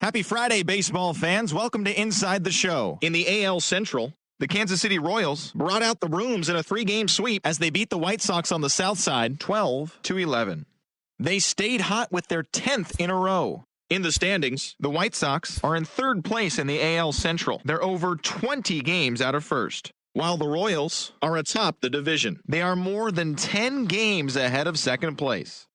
Happy Friday, baseball fans. Welcome to Inside the Show. In the AL Central, the Kansas City Royals brought out the brooms in a 3-game sweep as they beat the White Sox on the south side 12-11. They stayed hot with their 10th in a row. In the standings, the White Sox are in 3rd place in the AL Central. They're over 20 games out of first, while the Royals are atop the division. They are more than 10 games ahead of second place.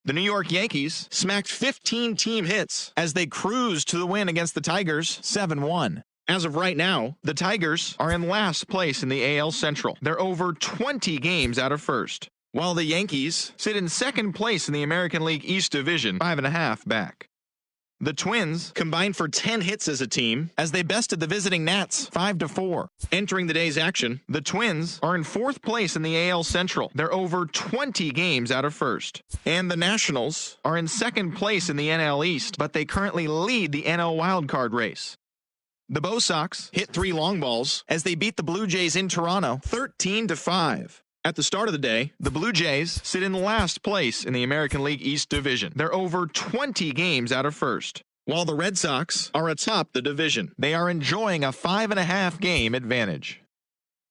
The New York Yankees smacked 15 team hits as they cruised to the win against the Tigers 7-1. As of right now, the Tigers are in last place in the AL Central. They're over 20 games out of first, while the Yankees sit in 2nd place in the American League East Division, 5.5 back. The Twins combined for 10 hits as a team as they bested the visiting Nats 5-4. Entering the day's action, the Twins are in 4th place in the AL Central. They're over 20 games out of first. And the Nationals are in 2nd place in the NL East, but they currently lead the NL wildcard race. The Bo Sox hit 3 long balls as they beat the Blue Jays in Toronto 13-5. At the start of the day, the Blue Jays sit in last place in the American League East Division. They're over 20 games out of first, while the Red Sox are atop the division. They are enjoying a 5.5 game advantage.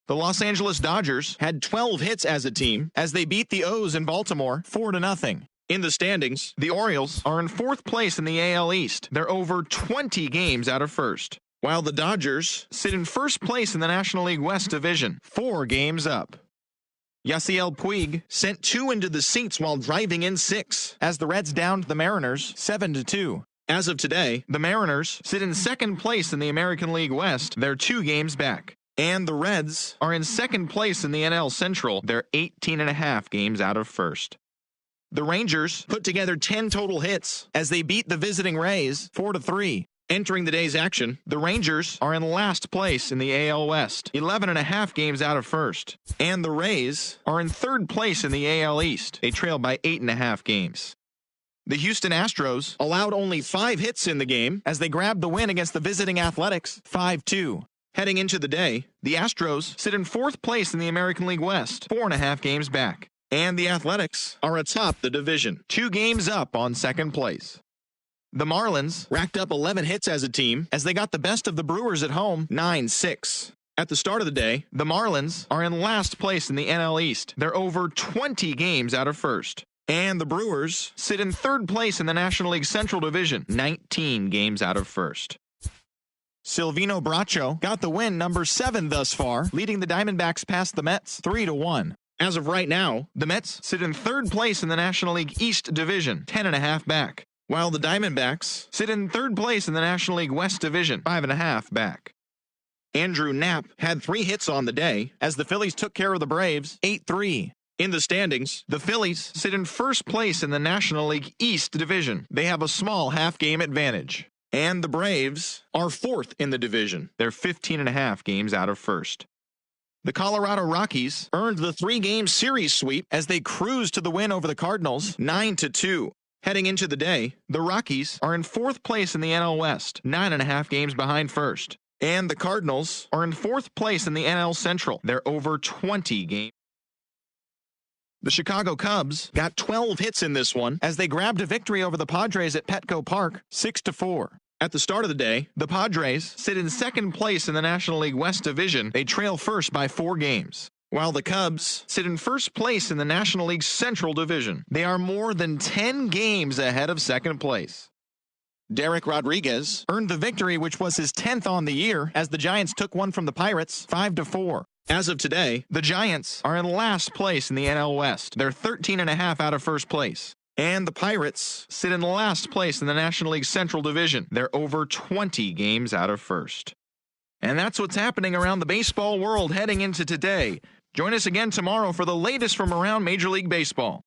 The Los Angeles Dodgers had 12 hits as a team as they beat the O's in Baltimore 4-0. In the standings, the Orioles are in 4th place in the AL East. They're over 20 games out of first, while the Dodgers sit in 1st place in the National League West Division, 4 games up. Yasiel Puig sent 2 into the seats while driving in 6 as the Reds downed the Mariners 7-2. As of today, the Mariners sit in 2nd place in the American League West. They're 2 games back. And the Reds are in 2nd place in the NL Central. They're 18.5 games out of first. The Rangers put together 10 total hits as they beat the visiting Rays 4-3. Entering the day's action, the Rangers are in last place in the AL West, 11.5 games out of first. And the Rays are in 3rd place in the AL East. They trail by 8.5 games. The Houston Astros allowed only 5 hits in the game as they grabbed the win against the visiting Athletics 5-2. Heading into the day, the Astros sit in 4th place in the American League West, 4.5 games back. And the Athletics are atop the division, 2 games up on 2nd place. The Marlins racked up 11 hits as a team as they got the best of the Brewers at home 9-6. At the start of the day, the Marlins are in last place in the NL East. They're over 20 games out of first. And the Brewers sit in 3rd place in the National League Central Division, 19 games out of first. Silvino Bracho got the win, number 7 thus far, leading the Diamondbacks past the Mets 3-1. As of right now, the Mets sit in 3rd place in the National League East Division, 10.5 back, while the Diamondbacks sit in 3rd place in the National League West Division, 5.5 back. Andrew Knapp had 3 hits on the day as the Phillies took care of the Braves 8-3. In the standings, the Phillies sit in 1st place in the National League East Division. They have a small half-game advantage. And the Braves are 4th in the division. They're 15.5 games out of first. The Colorado Rockies earned the 3-game series sweep as they cruised to the win over the Cardinals 9-2. Heading into the day, the Rockies are in 4th place in the NL West, 9.5 games behind first. And the Cardinals are in 4th place in the NL Central. They're over 20 games. The Chicago Cubs got 12 hits in this one as they grabbed a victory over the Padres at Petco Park 6-4. At the start of the day, the Padres sit in 2nd place in the National League West Division. They trail first by 4 games, while the Cubs sit in 1st place in the National League Central Division. They are more than 10 games ahead of 2nd place. Derek Rodriguez earned the victory, which was his 10th on the year, as the Giants took one from the Pirates 5-4. As of today, the Giants are in last place in the NL West. They're 13.5 out of first place. And the Pirates sit in last place in the National League Central Division. They're over 20 games out of first. And that's what's happening around the baseball world heading into today. Join us again tomorrow for the latest from around Major League Baseball.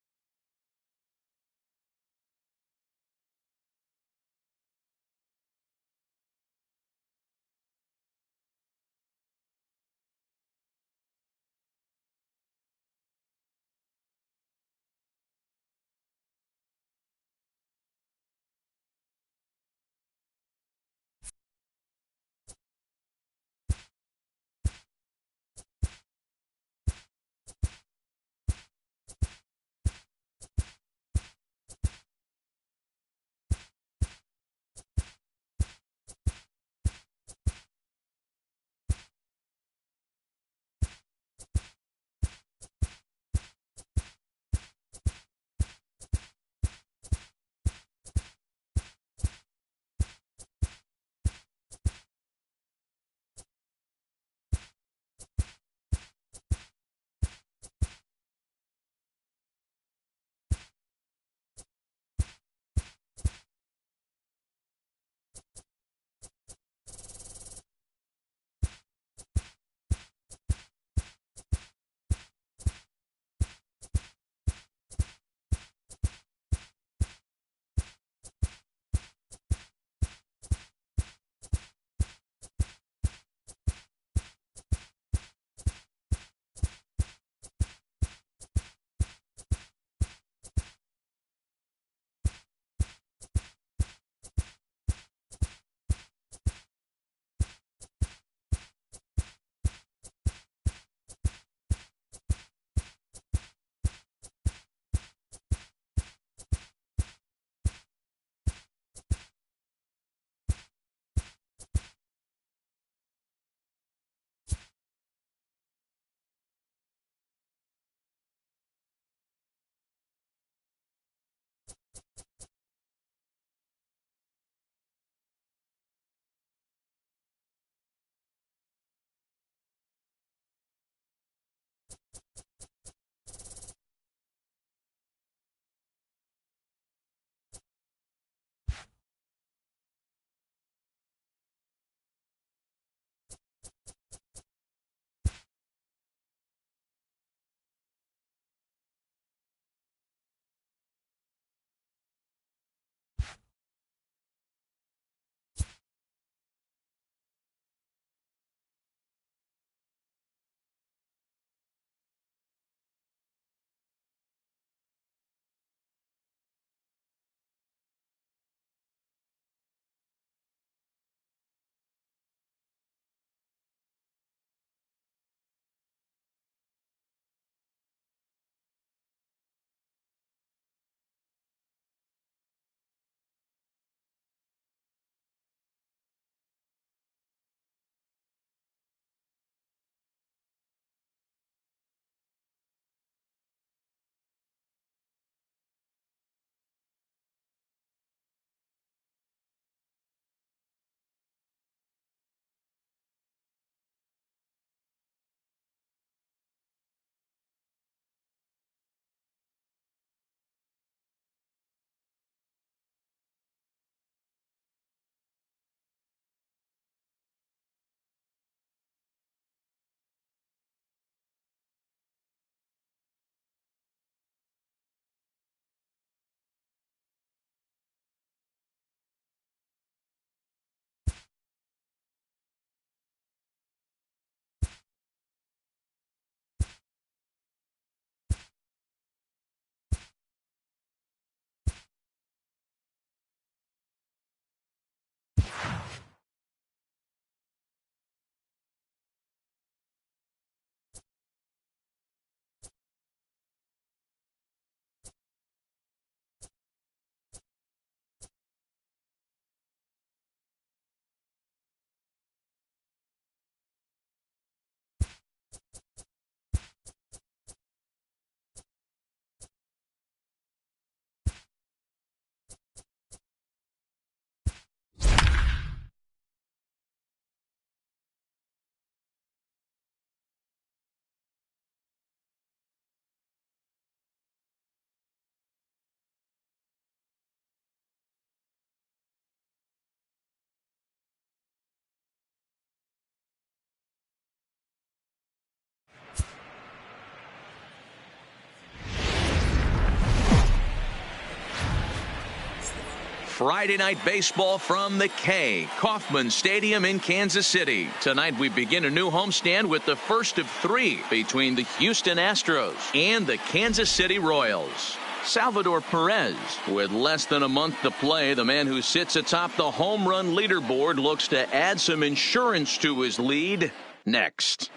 Friday night baseball from the K. Kauffman Stadium in Kansas City. Tonight we begin a new homestand with the first of 3 between the Houston Astros and the Kansas City Royals. Salvador Perez, with less than a month to play, the man who sits atop the home run leaderboard looks to add some insurance to his lead next.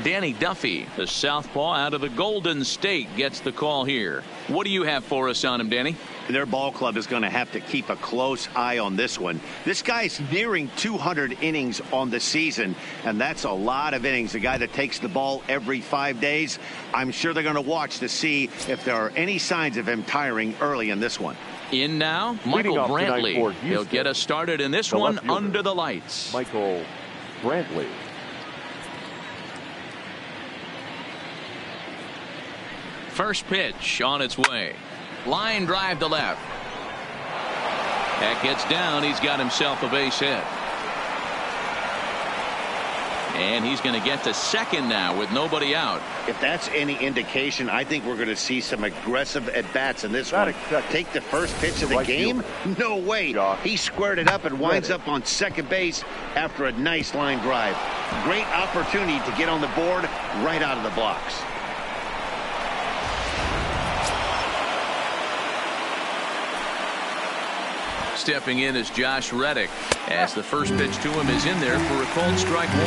Danny Duffy, the southpaw out of the Golden State, gets the call here. What do you have for us on him, Danny? Their ball club is going to have to keep a close eye on this one. This guy's nearing 200 innings on the season, and that's a lot of innings. A guy that takes the ball every 5 days. I'm sure they're going to watch to see if there are any signs of him tiring early in this one. In now, Michael Brantley. He'll get us started in this one under the lights. Michael Brantley. First pitch on its way. Line drive to left. That gets down. He's got himself a base hit. And he's going to get to second now with nobody out. If that's any indication, I think we're going to see some aggressive at-bats in this one. Take the first pitch of the game? No way. He squared it up and winds up on second base after a nice line drive. Great opportunity to get on the board right out of the blocks. Stepping in is Josh Reddick, as the first pitch to him is in there for a called strike 1.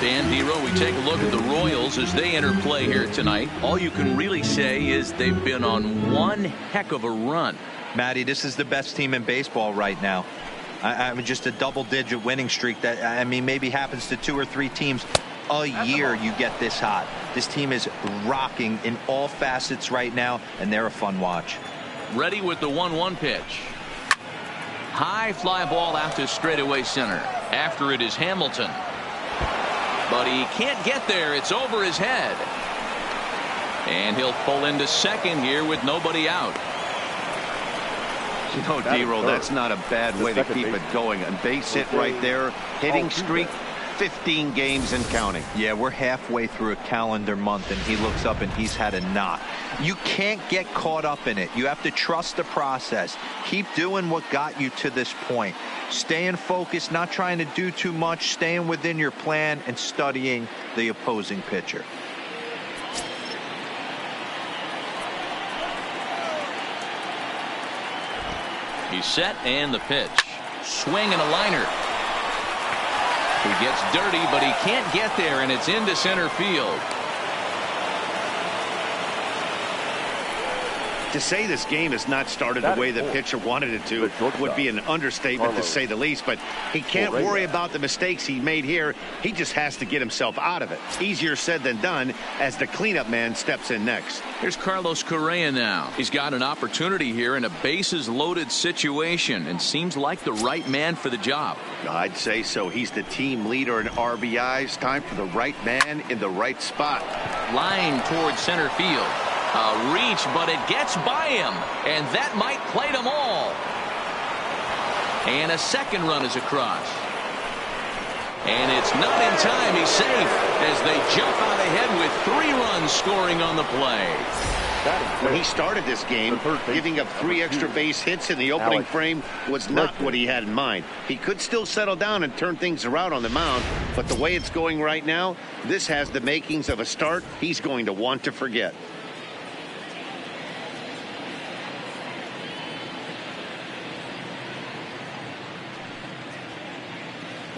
Dan Dero, we take a look at the Royals as they enter play here tonight. All you can really say is they've been on one heck of a run. Matty, this is the best team in baseball right now. I mean, just a double-digit winning streak that, I mean, maybe happens to 2 or 3 teams a year. You get this hot. This team is rocking in all facets right now, and they're a fun watch. Ready with the 1-1 pitch. High fly ball out to straightaway center. After it is Hamilton. But he can't get there. It's over his head. And he'll pull into second here with nobody out. You know, Dero, that's not a bad way to keep it going. A base hit right there. Hitting streak, 15 games and counting. Yeah, we're halfway through a calendar month, and he looks up and he's had a knock. You can't get caught up in it. You have to trust the process. Keep doing what got you to this point. Staying focused, not trying to do too much, staying within your plan, and studying the opposing pitcher. He's set, and the pitch. Swing and a liner. He gets dirty, but he can't get there, and it's into center field. To say this game has not started the way the pitcher wanted it to would be an understatement to say the least, but he can't worry about the mistakes he made here. He just has to get himself out of it. Easier said than done as the cleanup man steps in next. Here's Carlos Correa now. He's got an opportunity here in a bases loaded situation and seems like the right man for the job. I'd say so. He's the team leader in RBIs. Time for the right man in the right spot. Line towards center field. A reach, but it gets by him, and that might play them all. And a second run is across. And it's not in time. He's safe as they jump out ahead with 3 runs scoring on the play. When he started this game, giving up 3 extra base hits in the opening frame was not what he had in mind. He could still settle down and turn things around on the mound, but the way it's going right now, this has the makings of a start he's going to want to forget.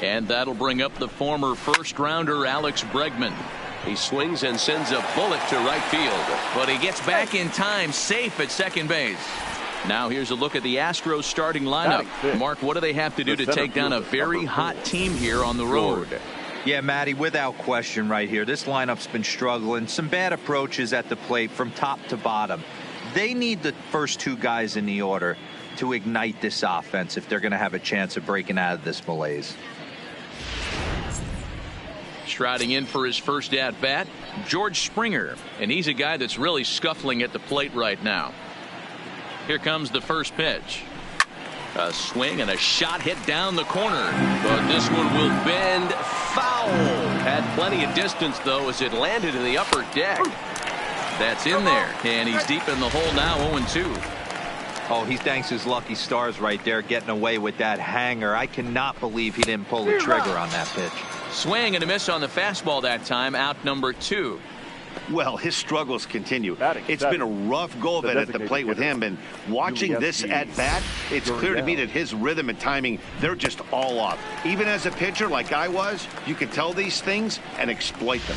And that'll bring up the former first-rounder Alex Bregman. He swings and sends a bullet to right field, but he gets back in time, safe at second base. Now here's a look at the Astros starting lineup. Mark, what do they have to do to take down a very hot team here on the road? Yeah, Matty, without question right here. This lineup's been struggling. Some bad approaches at the plate from top to bottom. They need the first 2 guys in the order to ignite this offense if they're going to have a chance of breaking out of this malaise. Striding in for his first at-bat, George Springer, and he's a guy that's really scuffling at the plate right now. Here comes the first pitch. A swing and a shot hit down the corner, but this one will bend foul. Had plenty of distance, though, as it landed in the upper deck. That's in there, and he's deep in the hole now, 0-2. Oh, he thanks his lucky stars right there, getting away with that hanger. I cannot believe he didn't pull the trigger on that pitch. Swing and a miss on the fastball that time, out number 2. Well, his struggles continue. It's been a rough go of it at the plate with him, and watching this at bat, it's clear to me that his rhythm and timing, they're just all off. Even as a pitcher like I was, you can tell these things and exploit them.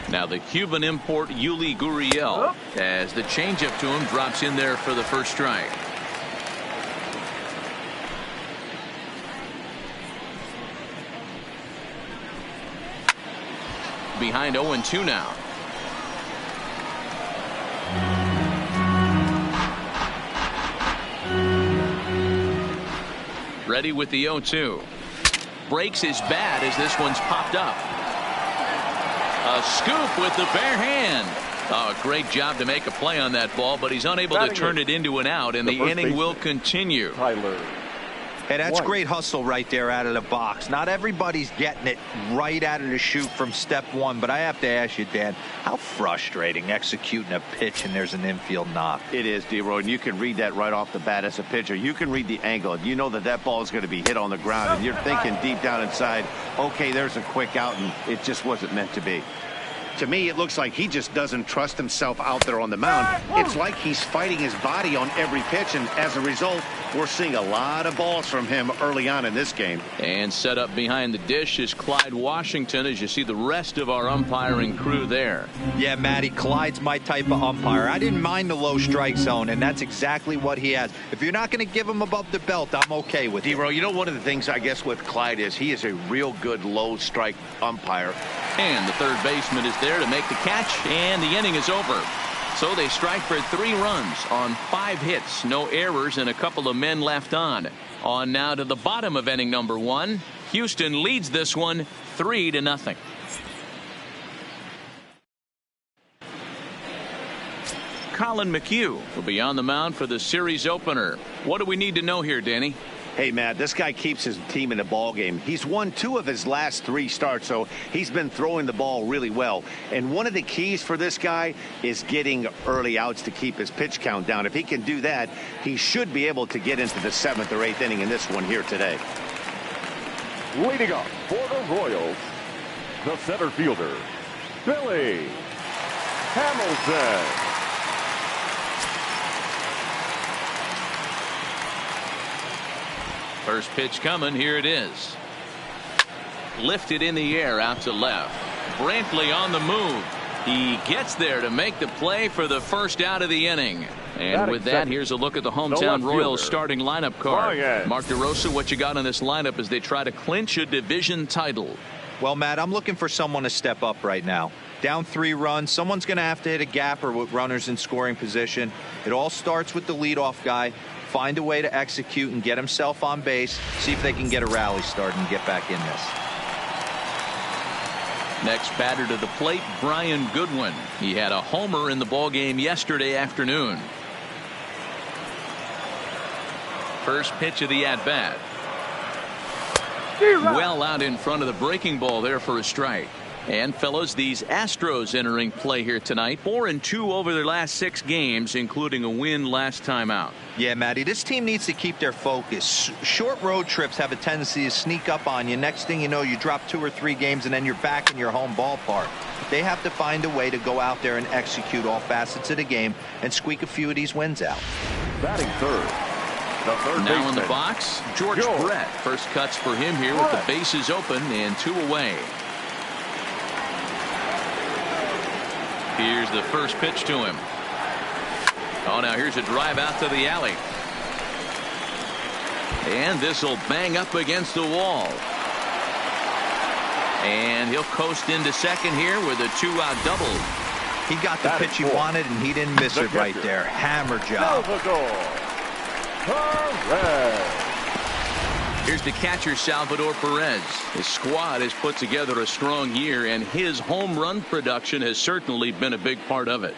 Now the Cuban import Yuli Gurriel, as the changeup to him drops in there for the first strike. Behind 0-2 now. Ready with the 0-2. Breaks his bat as this one's popped up. A scoop with the bare hand. Oh, great job to make a play on that ball, but he's unable to turn it into an out, and the inning will continue. Hey, that's great hustle right there out of the box. Not everybody's getting it right out of the chute from step one, but I have to ask you, Dan, how frustrating executing a pitch and there's an infield knock. It is, D-Roy, and you can read that right off the bat as a pitcher. You can read the angle. You know that that ball is going to be hit on the ground, and you're thinking deep down inside, okay, there's a quick out, and it just wasn't meant to be. To me, it looks like he just doesn't trust himself out there on the mound. It's like he's fighting his body on every pitch, and as a result, we're seeing a lot of balls from him early on in this game. And set up behind the dish is Clyde Washington, as you see the rest of our umpiring crew there. Yeah, Matty, Clyde's my type of umpire. I didn't mind the low strike zone, and that's exactly what he has. If you're not going to give him above the belt, I'm okay with it. D-Roy, you know, one of the things I guess with Clyde is he is a real good low strike umpire. And the third baseman is there to make the catch, and the inning is over. So they strike for 3 runs on 5 hits, no errors, and a couple of men left on. On now to the bottom of inning number 1. Houston leads this one 3-0. Colin McHugh will be on the mound for the series opener. What do we need to know here, Danny? Hey, Matt, this guy keeps his team in the ball game. He's won 2 of his last 3 starts, so he's been throwing the ball really well. And one of the keys for this guy is getting early outs to keep his pitch count down. If he can do that, he should be able to get into the 7th or 8th inning in this one here today. Leading up for the Royals, the center fielder, Billy Hamilton. First pitch coming. Here it is. Lifted in the air out to left. Brantley on the move. He gets there to make the play for the first out of the inning. And with that, here's a look at the hometown Royals starting lineup card. Mark DeRosa, what you got on this lineup as they try to clinch a division title? Well, Matt, I'm looking for someone to step up right now. Down 3 runs, someone's going to have to hit a gapper with runners in scoring position. It all starts with the leadoff guy. Find a way to execute and get himself on base. See if they can get a rally started and get back in this. Next batter to the plate, Brian Goodwin. He had a homer in the ballgame yesterday afternoon. First pitch of the at-bat. Well out in front of the breaking ball there for a strike. And fellas, these Astros entering play here tonight. 4-2 over their last 6 games, including a win last time out. Yeah, Matty, this team needs to keep their focus. Short road trips have a tendency to sneak up on you. Next thing you know, you drop 2 or 3 games and then you're back in your home ballpark. They have to find a way to go out there and execute all facets of the game and squeak a few of these wins out. Batting third. Now in the box, George Brett. First cuts for him here with the bases open and 2 away. Here's the first pitch to him. Oh, now here's a drive out to the alley. And this will bang up against the wall. And he'll coast into second here with a 2-out double. He got the pitch he wanted, and he didn't miss it right there. Hammer job. Here's the catcher, Salvador Perez. His squad has put together a strong year, and his home run production has certainly been a big part of it.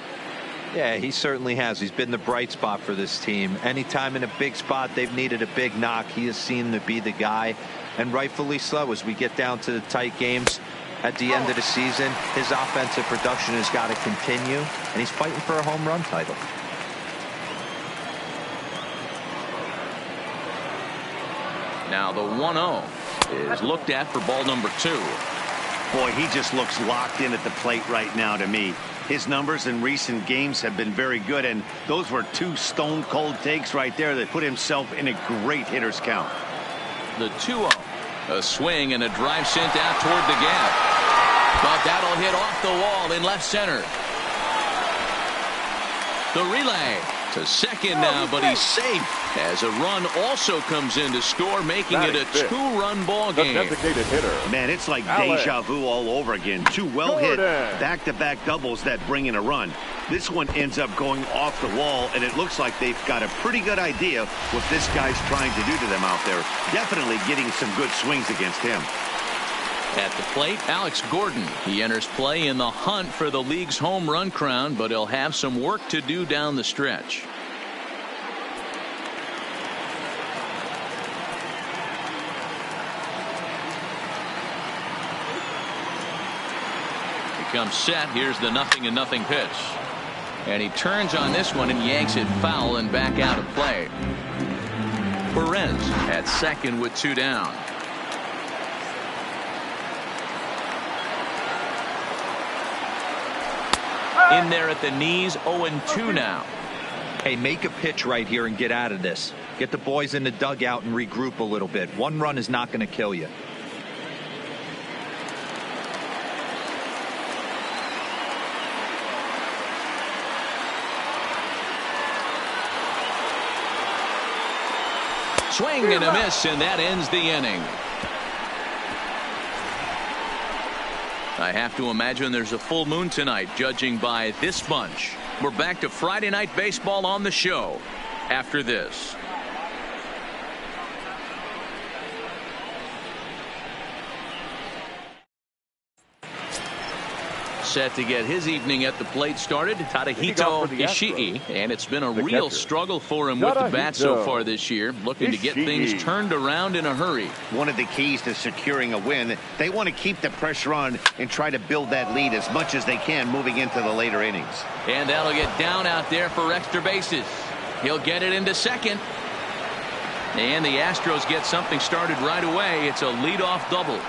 Yeah, he certainly has. He's been the bright spot for this team. Anytime in a big spot they've needed a big knock, he has seemed to be the guy, and rightfully so as we get down to the tight games. At the end of the season, his offensive production has got to continue, and he's fighting for a home run title. Now the 1-0 is looked at for ball number 2. Boy, he just looks locked in at the plate right now to me. His numbers in recent games have been very good, and those were 2 stone-cold takes right there that put himself in a great hitter's count. The 2-0. A swing and a drive sent out toward the gap. But that'll hit off the wall in left center. The relay to second now, but he's safe as a run also comes in to score, making it a 2-run ball game. Designated hitter. Man, it's like deja vu all over again. 2 well-hit back-to-back doubles that bring in a run. This one ends up going off the wall, and it looks like they've got a pretty good idea what this guy's trying to do to them out there. Definitely getting some good swings against him. At the plate, Alex Gordon. He enters play in the hunt for the league's home run crown, but he'll have some work to do down the stretch. Comes set. Here's the 0-0 pitch. And he turns on this one and yanks it foul and back out of play. Perez at second with 2 down. In there at the knees, 0-2 now. Hey, make a pitch right here and get out of this. Get the boys in the dugout and regroup a little bit. 1 run is not going to kill you. Swing and a miss, and that ends the inning. I have to imagine there's a full moon tonight, judging by this bunch. We're back to Friday Night Baseball on the show after this. Set to get his evening at the plate started, Tadahito Ishii, and it's been a real struggle for him with the bat so far this year, looking to get things turned around in a hurry. One of the keys to securing a win, they want to keep the pressure on and try to build that lead as much as they can moving into the later innings. And that'll get down out there for extra bases. He'll get it into second. And the Astros get something started right away. It's a leadoff double.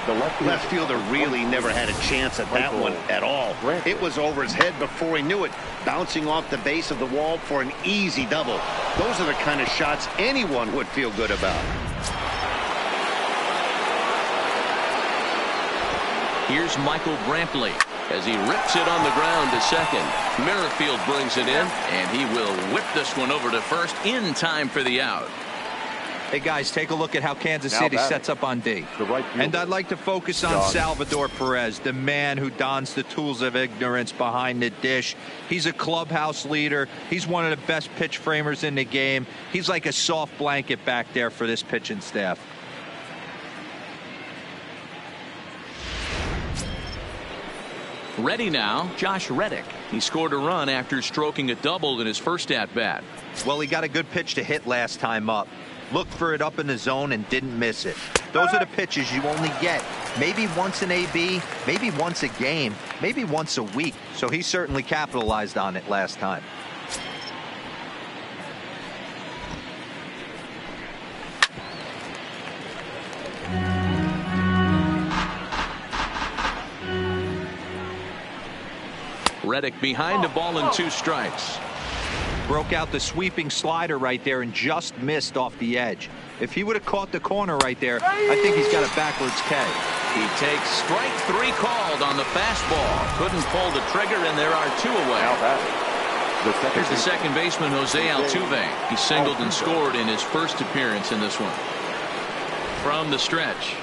The left fielder really never had a chance at that one at all. It was over his head before he knew it, bouncing off the base of the wall for an easy double. Those are the kind of shots anyone would feel good about. Here's Michael Brantley as he rips it on the ground to second. Merrifield brings it in, and he will whip this one over to first in time for the out. Hey, guys, take a look at how Kansas City sets up on D. And I'd like to focus on Salvador Perez, the man who dons the tools of ignorance behind the dish. He's a clubhouse leader. He's one of the best pitch framers in the game. He's like a soft blanket back there for this pitching staff. Ready now, Josh Reddick. He scored a run after stroking a double in his first at-bat. Well, he got a good pitch to hit last time up. Looked for it up in the zone and didn't miss it. Those are the pitches you only get maybe once in AB, maybe once a game, maybe once a week. So he certainly capitalized on it last time. Reddick behind the ball and 2 strikes. Broke out the sweeping slider right there and just missed off the edge. If he would have caught the corner right there, I think he's got a backwards K. He takes strike 3 called on the fastball. Couldn't pull the trigger, and there are 2 away. Here's the second baseman, Jose Altuve. He singled and scored in his first appearance in this one. From the stretch.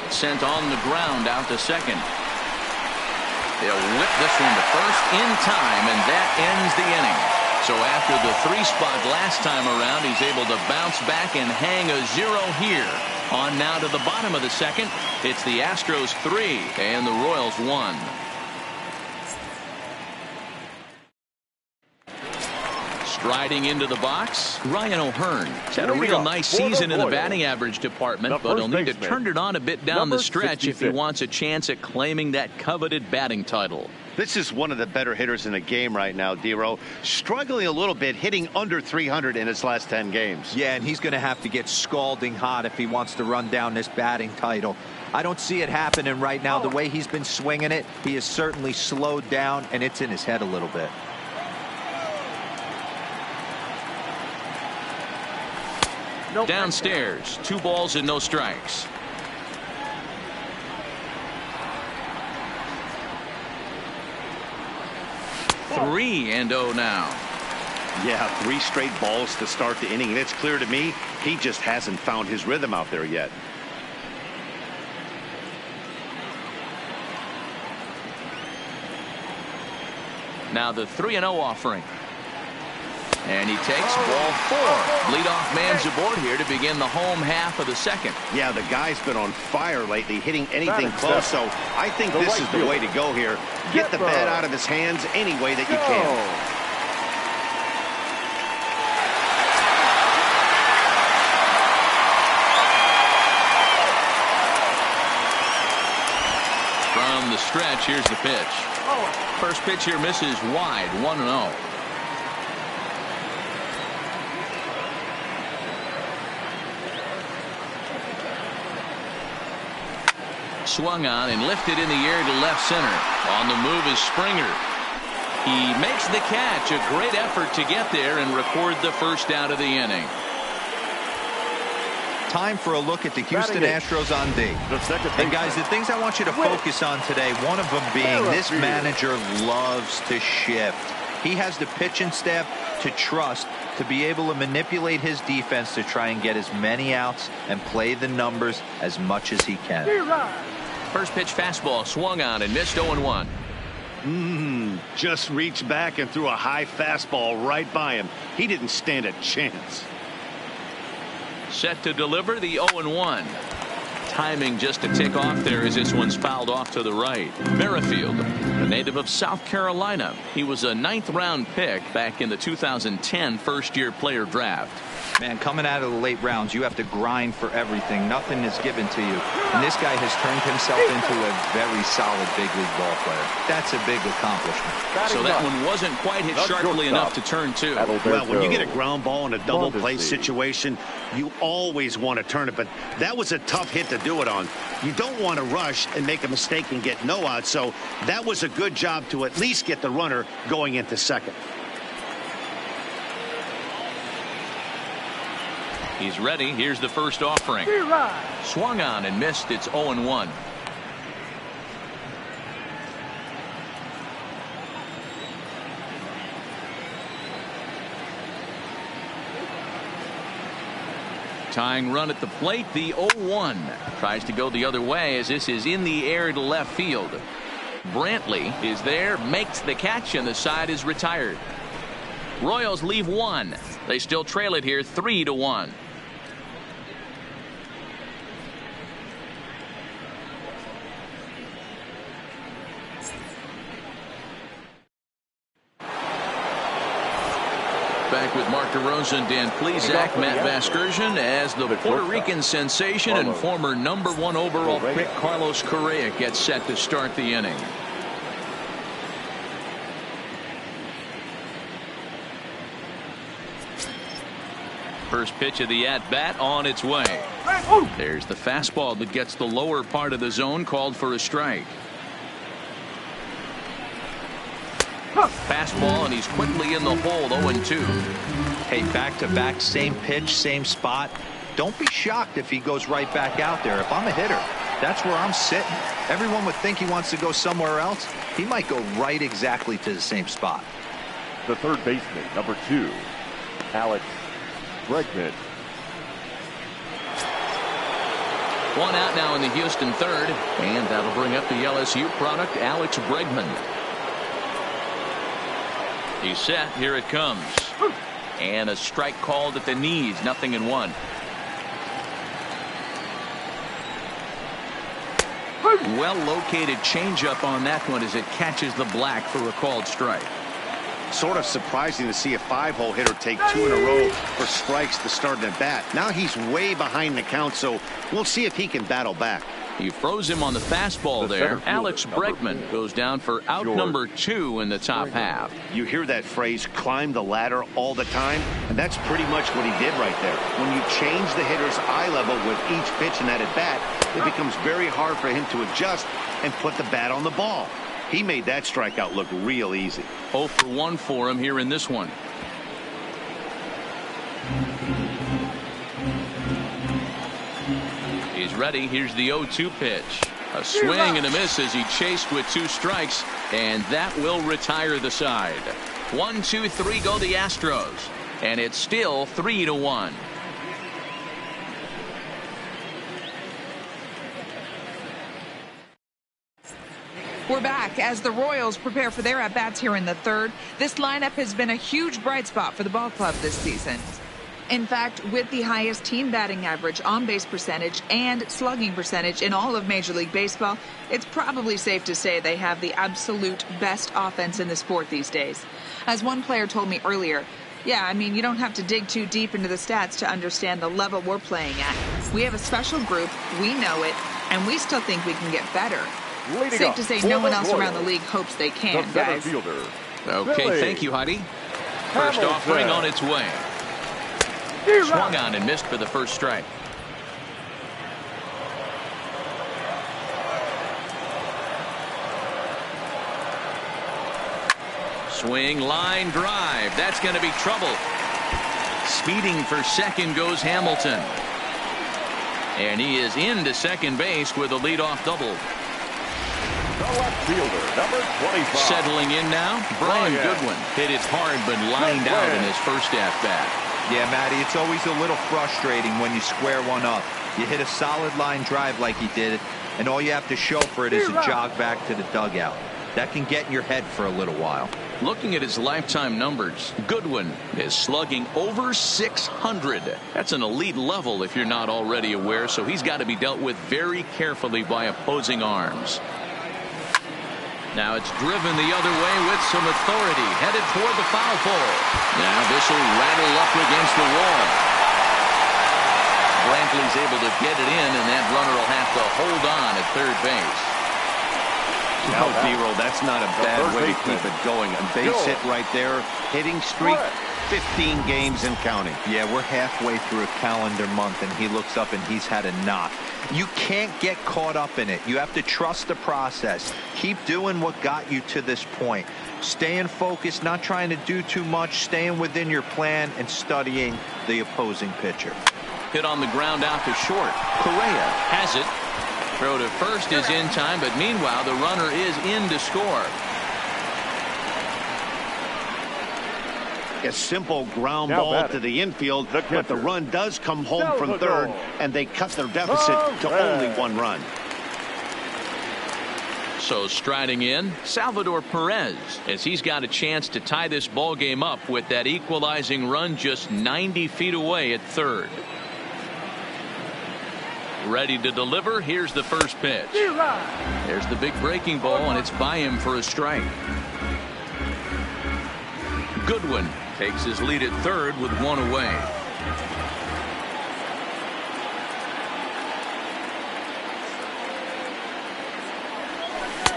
Sent on the ground out to second. They'll whip this one to first in time, and that ends the inning. So after the 3 spot last time around, he's able to bounce back and hang a 0 here. On now to the bottom of the second. It's the Astros 3 and the Royals 1. Striding into the box, Ryan O'Hearn. He's had a real nice season in the batting average department, but he'll need to turn it on a bit down the stretch if he wants a chance at claiming that coveted batting title. This is one of the better hitters in the game right now, Dero. Struggling a little bit, hitting under 300 in his last 10 games. Yeah, and he's going to have to get scalding hot if he wants to run down this batting title. I don't see it happening right now. The way he's been swinging it, he has certainly slowed down, and it's in his head a little bit. Downstairs, 2 balls and no strikes. Three and 0 now. Yeah, 3 straight balls to start the inning. And it's clear to me he just hasn't found his rhythm out there yet. Now the 3-0 offering. And he takes ball 4. Leadoff man's aboard here to begin the home half of the second. Yeah, the guy's been on fire lately, hitting anything close. So I think this is the way to go here. Get the bat out of his hands any way that you can. From the stretch, here's the pitch. First pitch here misses wide, 1-0. Swung on and lifted in the air to left center. On the move is Springer. He makes the catch. A great effort to get there and record the first out of the inning. Time for a look at the Houston Astros on D. And guys, the things I want you to focus on today, one of them being this manager loves to shift. He has the pitching staff to trust to be able to manipulate his defense to try and get as many outs and play the numbers as much as he can. First pitch fastball swung on and missed 0-1. Just reached back and threw a high fastball right by him. He didn't stand a chance. Set to deliver the 0-1. Timing just a tick off there as this one's fouled off to the right. Merrifield, a native of South Carolina. He was a 9th round pick back in the 2010 first-year player draft. Man, coming out of the late rounds, you have to grind for everything. Nothing is given to you. And this guy has turned himself into a very solid big league ball player. That's a big accomplishment. So that one wasn't quite hit sharply enough to turn 2. Well, when you get a ground ball in a double play situation, you always want to turn it. But that was a tough hit to do it on. You don't want to rush and make a mistake and get no out. So that was a good job to at least get the runner going into second. He's ready. Here's the first offering. Swung on and missed. It's 0-1. Tying run at the plate, the 0-1. Tries to go the other way as this is in the air to left field. Brantley is there, makes the catch, and the side is retired. Royals leave 1. They still trail it here 3-1. Back with Mark DeRosa and Dan Plesac, Matt Vasgersian, as the Puerto Rican sensation and former #1 overall pick Carlos Correa gets set to start the inning. First pitch of the at-bat on its way. There's the fastball that gets the lower part of the zone, called for a strike. Fastball, and he's quickly in the hole, 0-2. Hey, back-to-back, same pitch, same spot. Don't be shocked if he goes right back out there. If I'm a hitter, that's where I'm sitting. Everyone would think he wants to go somewhere else. He might go right exactly to the same spot. The third baseman, number 2, Alex Bregman. One out now in the Houston third, and that'll bring up the LSU product, Alex Bregman. He's set. Here it comes. And a strike called at the knees. 0-1. Well located changeup on that one as it catches the black for a called strike. Sort of surprising to see a 5-hole hitter take 2 in a row for strikes to start an at-bat. Now he's way behind the count, so we'll see if he can battle back. He froze him on the fastball there. Alex Bregman goes down for out number 2 in the top half. You hear that phrase, climb the ladder, all the time, and that's pretty much what he did right there. When you change the hitter's eye level with each pitch in that at-bat, it becomes very hard for him to adjust and put the bat on the ball. He made that strikeout look real easy. 0 for 1 for him here in this one. He's ready. Here's the 0-2 pitch. A swing and a miss as he chased with 2 strikes, and that will retire the side. 1, 2, 3 go the Astros, and it's still 3-1. We're back as the Royals prepare for their at-bats here in the third. This lineup has been a huge bright spot for the ball club this season. In fact, with the highest team batting average, on-base percentage, and slugging percentage in all of Major League Baseball, it's probably safe to say they have the absolute best offense in the sport these days. As one player told me earlier, yeah, I mean, you don't have to dig too deep into the stats to understand the level we're playing at. We have a special group, we know it, and we still think we can get better. Safe to say no one else around the league hopes they can, guys. Okay, thank you, Heidi. First offering on its way. Swung on and missed for the first strike. Swing, line drive. That's going to be trouble. Speeding for second goes Hamilton. And he is into second base with a leadoff double. The left fielder, number 25. Settling in now, Brian Goodwin. Hit it hard but lined out in his first at-bat. Yeah, Matty, it's always a little frustrating when you square one up. You hit a solid line drive like he did, and all you have to show for it is a jog back to the dugout. That can get in your head for a little while. Looking at his lifetime numbers, Goodwin is slugging over 600. That's an elite level if you're not already aware, so he's got to be dealt with very carefully by opposing arms. Now it's driven the other way with some authority, headed toward the foul pole. Now this will rattle up against the wall. Brantley's able to get it in, and that runner will have to hold on at third base. Now, B-roll, that's not a bad way to keep it going. A base hit right there, hitting streak, 15 games and counting. Yeah, we're halfway through a calendar month, and he looks up and he's had a knock. You can't get caught up in it. You have to trust the process. Keep doing what got you to this point. Staying focused, not trying to do too much, staying within your plan, and studying the opposing pitcher. Hit on the ground out to short. Correa has it. Throw to first is in time, but meanwhile the runner is in to score. A simple ground ball to the infield, but the run does come home from third, and they cut their deficit to only 1 run. So striding in, Salvador Perez, as he's got a chance to tie this ball game up with that equalizing run just 90 feet away at third. Ready to deliver. Here's the first pitch. There's the big breaking ball, and it's by him for a strike. Goodwin takes his lead at third with 1 away.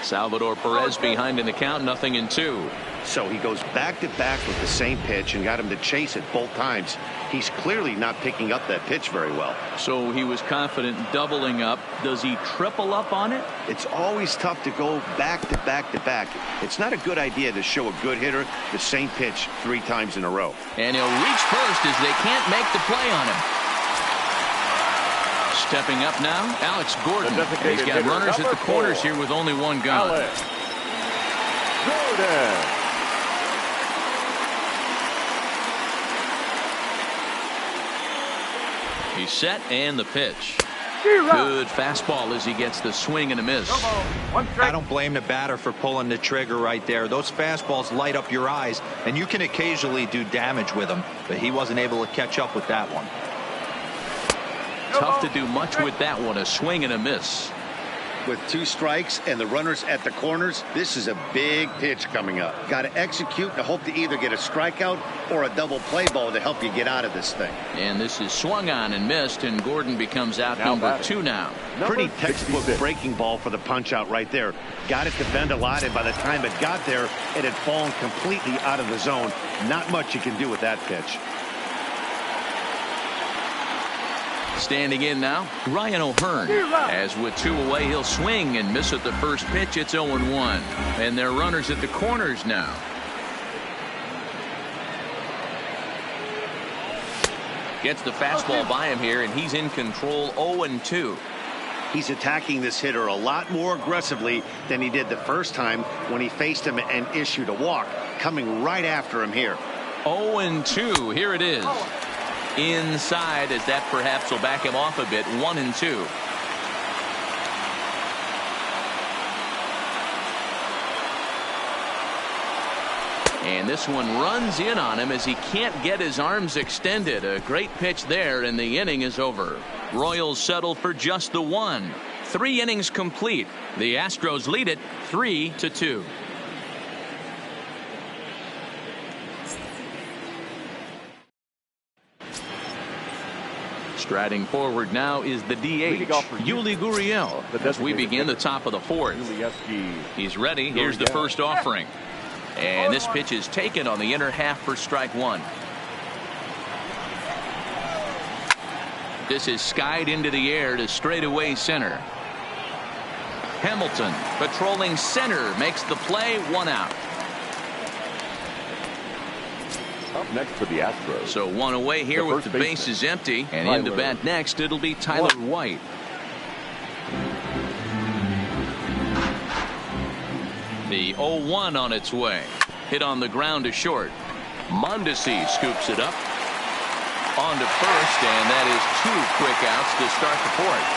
Salvador Perez behind in the count, 0-2. So he goes back-to-back with the same pitch and got him to chase it both times. He's clearly not picking up that pitch very well. So he was confident doubling up. Does he triple up on it? It's always tough to go back-to-back-to-back. It's not a good idea to show a good hitter the same pitch 3 times in a row. And he'll reach first as they can't make the play on him. Stepping up now, Alex Gordon. He's got runners at the corners here with only 1 gun. Alex Gordon. He's set, and the pitch. Good fastball as he gets the swing and a miss. I don't blame the batter for pulling the trigger right there. Those fastballs light up your eyes, and you can occasionally do damage with them, but he wasn't able to catch up with that one. Tough to do much with that one. A swing and a miss. With 2 strikes and the runners at the corners, this is a big pitch coming up. Got to execute and hope to either get a strikeout or a double play ball to help you get out of this thing. And this is swung on and missed, and Gordon becomes out number 2 now. Pretty textbook breaking ball for the punch out right there. Got it to bend a lot, and by the time it got there, it had fallen completely out of the zone. Not much you can do with that pitch. Standing in now, Ryan O'Hearn. As with 2 away, he'll swing and miss at the first pitch. It's 0-1. And they're runners at the corners now. Gets the fastball by him here, and he's in control. 0-2. He's attacking this hitter a lot more aggressively than he did the first time when he faced him and issued a walk. Coming right after him here. 0-2. Here it is. Inside, as that perhaps will back him off a bit. 1-2. And this one runs in on him as he can't get his arms extended. A great pitch there, and the inning is over. Royals settle for just the 1. 3 innings complete. The Astros lead it 3-2. Striding forward now is the DH, Yuli Gurriel, as we begin the top of the 4th. He's ready. Here's the first offering. And this pitch is taken on the inner half for strike 1. This is skied into the air to straightaway center. Hamilton patrolling center makes the play. 1 out. Up next for the Astros. So 1 away here with the bases empty. And into bat next, it'll be Tyler White. The 0-1 on its way. Hit on the ground to short. Mondesi scoops it up. On to first, and that is 2 quick outs to start the 4th.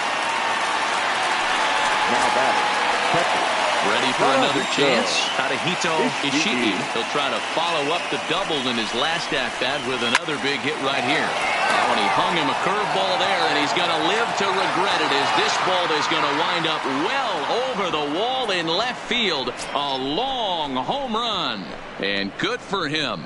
Now batting. Ready for another chance. Tadahito Ishii. He'll try to follow up the double in his last at-bat with another big hit right here. Oh, and he hung him a curveball there, and he's going to live to regret it as this ball is going to wind up well over the wall in left field. A long home run, and good for him.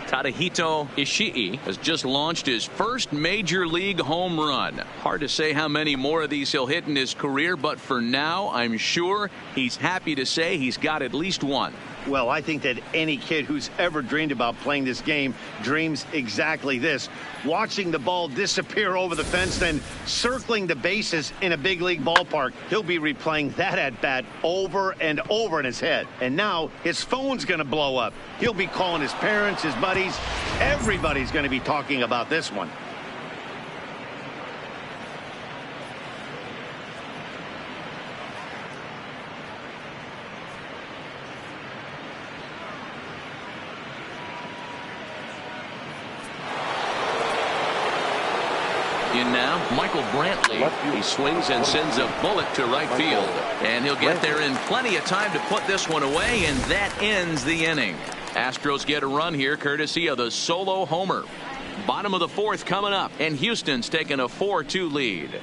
Tadahito Ishii has just launched his first major league home run. Hard to say how many more of these he'll hit in his career, but for now, I'm sure he's happy to say he's got at least 1. Well, I think that any kid who's ever dreamed about playing this game dreams exactly this. Watching the ball disappear over the fence, then circling the bases in a big league ballpark. He'll be replaying that at bat over and over in his head. And now his phone's going to blow up. He'll be calling his parents, his buddies. Everybody's going to be talking about this one. In now, Michael Brantley. He swings and sends a bullet to right field. And he'll get there in plenty of time to put this one away, and that ends the inning. Astros get a run here courtesy of the solo homer. Bottom of the 4th coming up, and Houston's taking a 4-2 lead.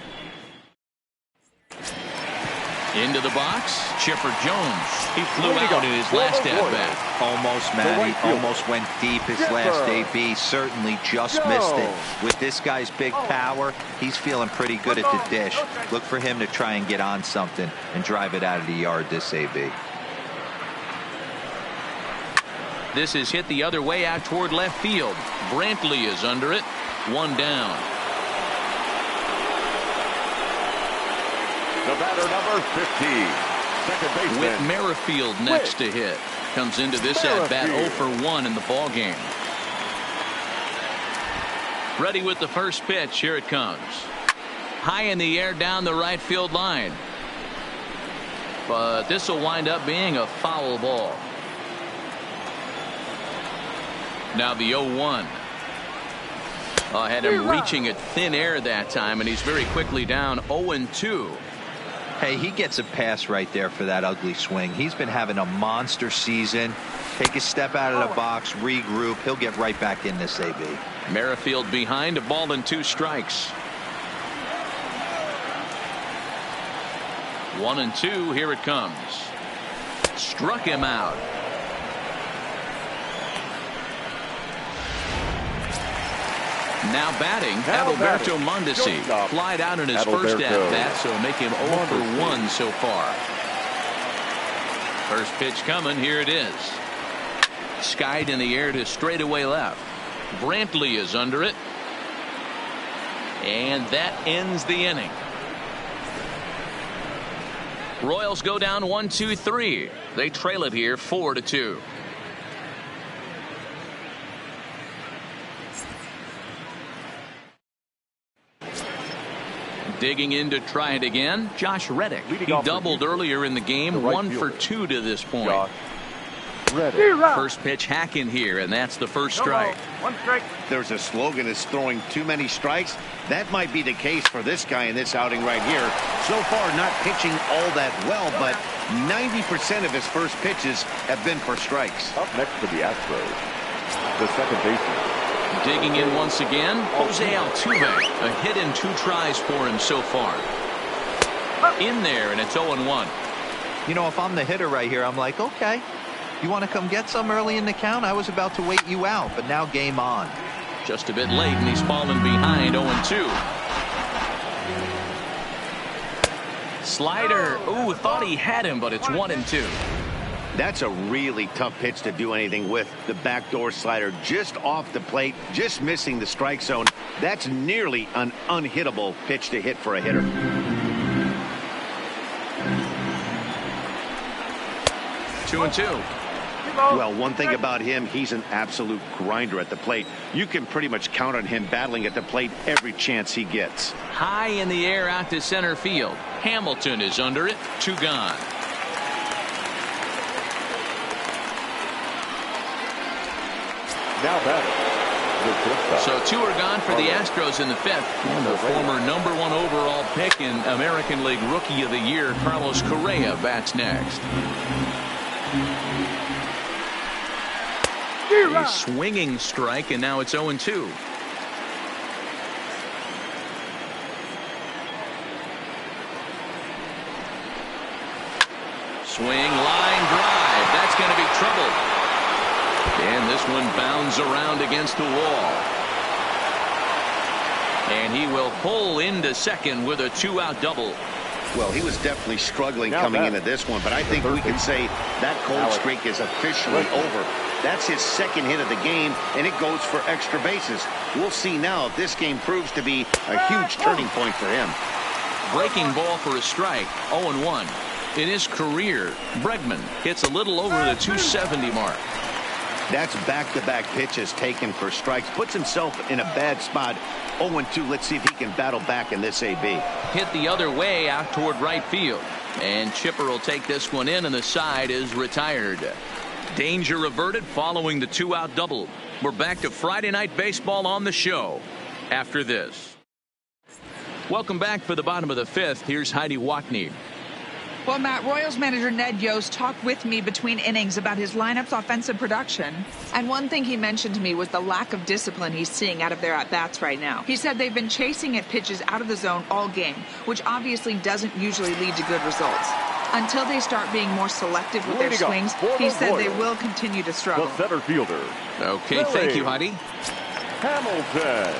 Into the box, Chipper Jones. He flew out in his last at-bat. Almost, Matty. Almost went deep his last AB. Certainly just missed it. With this guy's big power, he's feeling pretty good at the dish. Look for him to try and get on something and drive it out of the yard this AB. This is hit the other way out toward left field. Brantley is under it. 1 down. The batter, number 15, second baseman. With Merrifield next to hit. Comes into this at-bat 0 for 1 in the ball game. Ready with the first pitch. Here it comes. High in the air down the right field line. But this will wind up being a foul ball. Now the 0-1. Had him reaching at thin air that time, and he's very quickly down 0-2. Hey, he gets a pass right there for that ugly swing. He's been having a monster season. Take a step out of the box, regroup. He'll get right back in this AB. Merrifield behind, a ball and 2 strikes. 1-2. Here it comes. Struck him out. Now batting, Adalberto Mondesi. Flied out in his first at-bat, so make him 0 for 1 so far. First pitch coming. Here it is. Skied in the air to straightaway left. Brantley is under it. And that ends the inning. Royals go down 1-2-3. They trail it here 4-2. Digging in to try it again, Josh Reddick. He doubled earlier in the game, 1 for 2 to this point. First pitch hack in here, and that's the first strike. 1 strike. There's a slogan is throwing too many strikes. That might be the case for this guy in this outing right here. So far, not pitching all that well, but 90% of his first pitches have been for strikes. Up next for the Astros, the second baseman. Digging in once again, Jose Altuve. A hit in 2 tries for him so far. In there, and it's 0-1. You know, if I'm the hitter right here, I'm like, okay, you want to come get some early in the count? I was about to wait you out, but now game on. Just a bit late, and he's fallen behind 0-2. Slider. Ooh, thought he had him, but it's 1-2. That's a really tough pitch to do anything with. The backdoor slider just off the plate, just missing the strike zone. That's nearly an unhittable pitch to hit for a hitter. 2-2. Well, one thing about him, he's an absolute grinder at the plate. You can pretty much count on him battling at the plate every chance he gets. High in the air out to center field. Hamilton is under it. 2 gone. Now batting. So 2 are gone for the Astros in the 5th. And the former #1 overall pick in American League Rookie of the Year, Carlos Correa, bats next. A swinging strike, and now it's 0-2. Swing, line drive. That's going to be trouble. And this one bounds around against the wall. And he will pull into second with a 2-out double. Well, he was definitely struggling coming into this one, but I think we can say that cold streak is officially over. That's his second hit of the game, and it goes for extra bases. We'll see now if this game proves to be a huge turning point for him. Breaking ball for a strike, 0-1. In his career, Bregman hits a little over the 270 mark. That's back-to-back pitches taken for strikes. Puts himself in a bad spot. 0-2. Let's see if he can battle back in this AB. Hit the other way out toward right field. And Chipper will take this one in, and the side is retired. Danger averted following the 2-out double. We're back to Friday Night Baseball on the show after this. Welcome back for the bottom of the 5th. Here's Heidi Watney. Well, Matt, Royals manager Ned Yost talked with me between innings about his lineup's offensive production. And one thing he mentioned to me was the lack of discipline he's seeing out of their at-bats right now. He said they've been chasing at pitches out of the zone all game, which obviously doesn't usually lead to good results. Until they start being more selective with their swings, he said they will continue to struggle. The center fielder. Okay, thank you, Heidi. Hamilton.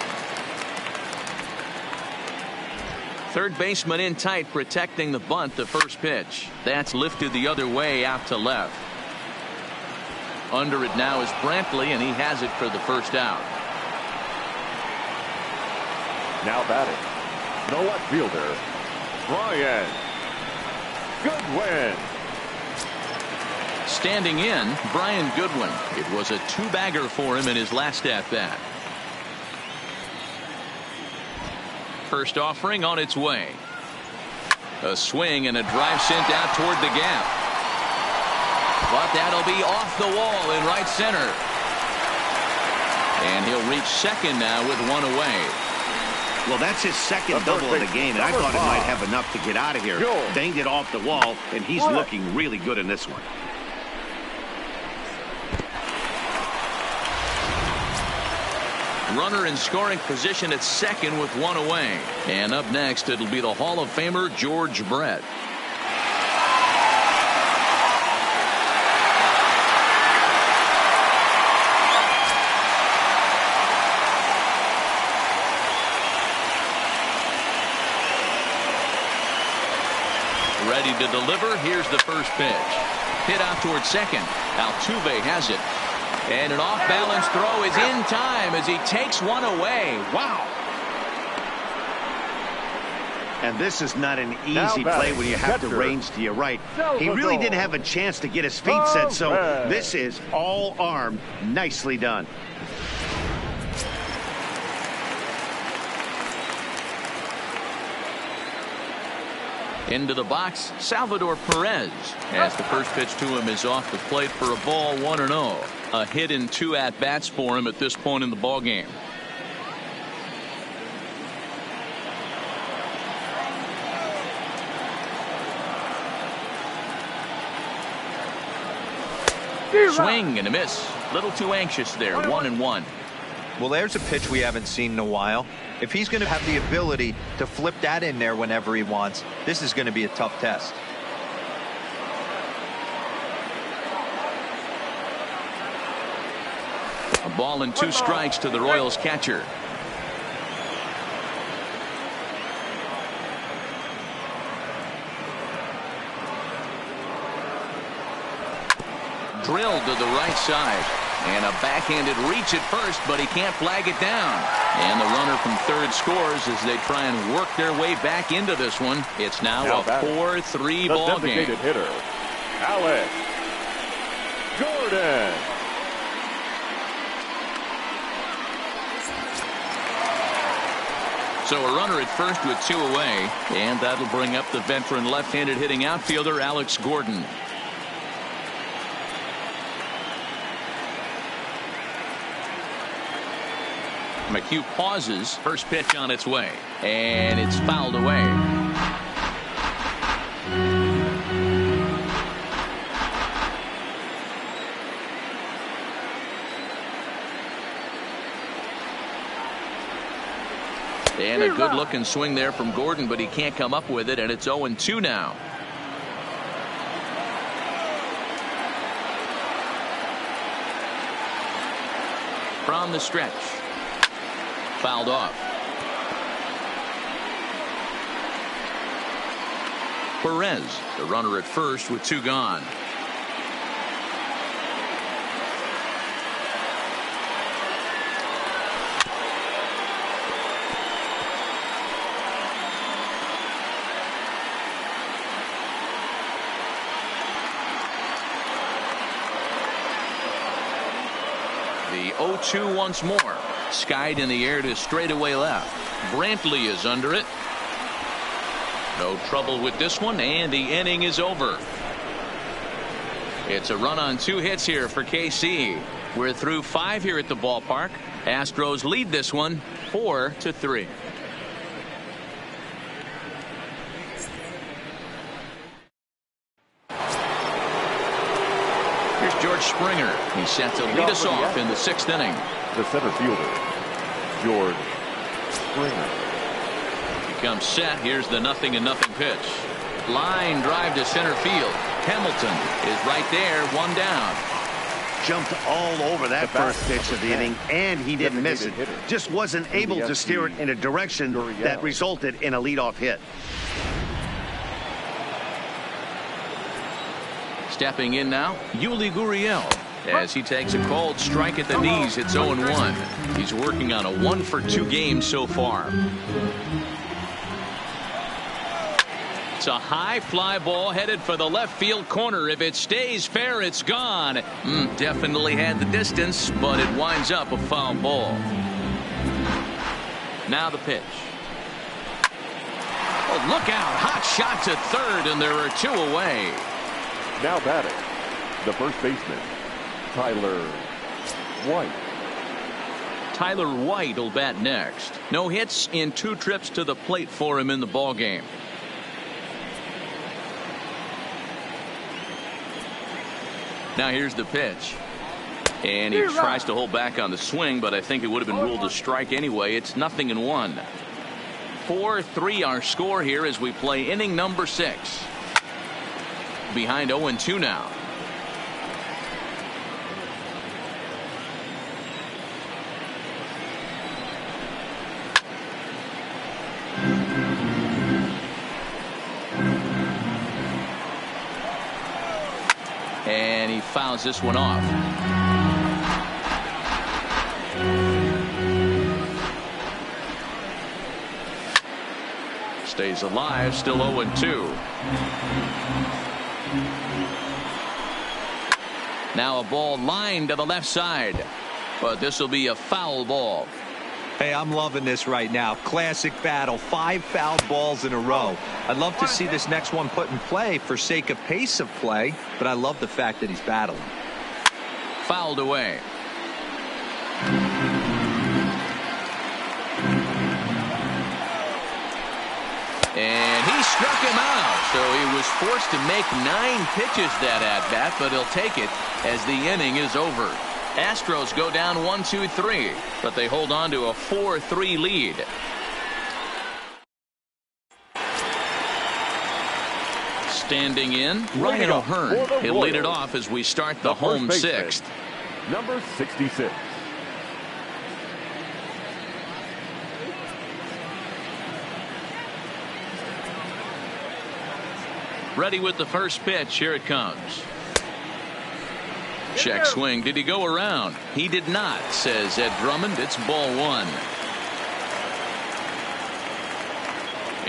Third baseman in tight, protecting the bunt. The first pitch. That's lifted the other way out to left. Under it now is Brantley, and he has it for the first out. Now batting, the left fielder, Brian Goodwin. Standing in, Brian Goodwin. It was a 2-bagger for him in his last at-bat. First offering on its way. A swing and a drive sent out toward the gap. But that'll be off the wall in right center. And he'll reach second now with 1 away. Well, that's his second double of the game, and I thought it might have enough to get out of here. Banged it off the wall, and he's looking really good in this one. Runner in scoring position at second with 1 away. And up next, it'll be the Hall of Famer George Brett. ready to deliver. Here's the first pitch. Hit out towards second. Altuve has it. And an off-balance throw is in time as he takes one away. Wow. And this is not an easy play when you have to range to your right. He really didn't have a chance to get his feet set, so this is all arm. Nicely done. Into the box, Salvador Perez, as the first pitch to him is off the plate for a ball, 1-0. A hit in 2 at-bats for him at this point in the ballgame. Swing and a miss. Little too anxious there. 1-1. Well, there's a pitch we haven't seen in a while. If he's going to have the ability to flip that in there whenever he wants, this is going to be a tough test. A ball and 2 strikes to the Royals catcher. Drilled to the right side. And a backhanded reach at first, but he can't flag it down. And the runner from third scores as they try and work their way back into this one. It's now a 4-3 ball game. The designated hitter, Alex Gordon. So a runner at first with 2 away. And that'll bring up the veteran left-handed hitting outfielder Alex Gordon. McHugh pauses. First pitch on its way. And it's fouled away. And a good-looking swing there from Gordon, but he can't come up with it, and it's 0-2 now. From the stretch. Fouled off. Perez, the runner at first with 2 gone. The 0-2 once more. Skied in the air to straightaway left. Brantley is under it. No trouble with this one, and the inning is over. It's a run on 2 hits here for KC. We're through 5 here at the ballpark. Astros lead this one 4-3. Here's George Springer. He's set to lead us off in the 6th inning. The center fielder, George Springer. He comes set. Here's the 0-0 pitch. Line drive to center field. Hamilton is right there, 1 down. Jumped all over that first pitch of the inning, and he didn't miss it. Just wasn't able to steer it in a direction that resulted in a leadoff hit. Stepping in now, Yuli Gurriel. As he takes a cold strike at the knees, it's 0-1. He's working on a 1-for-2 game so far. It's a high fly ball headed for the left field corner. If it stays fair, it's gone. Definitely had the distance, but it winds up a foul ball. Now the pitch. Oh, look out. Hot shot to third, and there are 2 away. Now batting, the first baseman, Tyler White. Tyler White will bat next. No hits in 2 trips to the plate for him in the ballgame. Now here's the pitch. And he tries to hold back on the swing, but I think it would have been ruled a strike anyway. It's 0-1. 4-3 our score here as we play inning number 6. Behind 0-2 now. fouls this one off. Stays alive, still 0-2. Now a ball lined to the left side, but this will be a foul ball. Hey, I'm loving this right now. Classic battle. 5 fouled balls in a row. I'd love to see this next one put in play for sake of pace of play, but I love the fact that he's battling. Fouled away. And he struck him out, so he was forced to make 9 pitches that at-bat, but he'll take it as the inning is over. Astros go down 1-2-3, but they hold on to a 4-3 lead. Standing in, Ryan O'Hearn. He'll lead it off as we start the home 6th. Number 66. Ready with the first pitch. Here it comes. Check swing. Did he go around? He did not, says Ed Drummond. It's ball 1.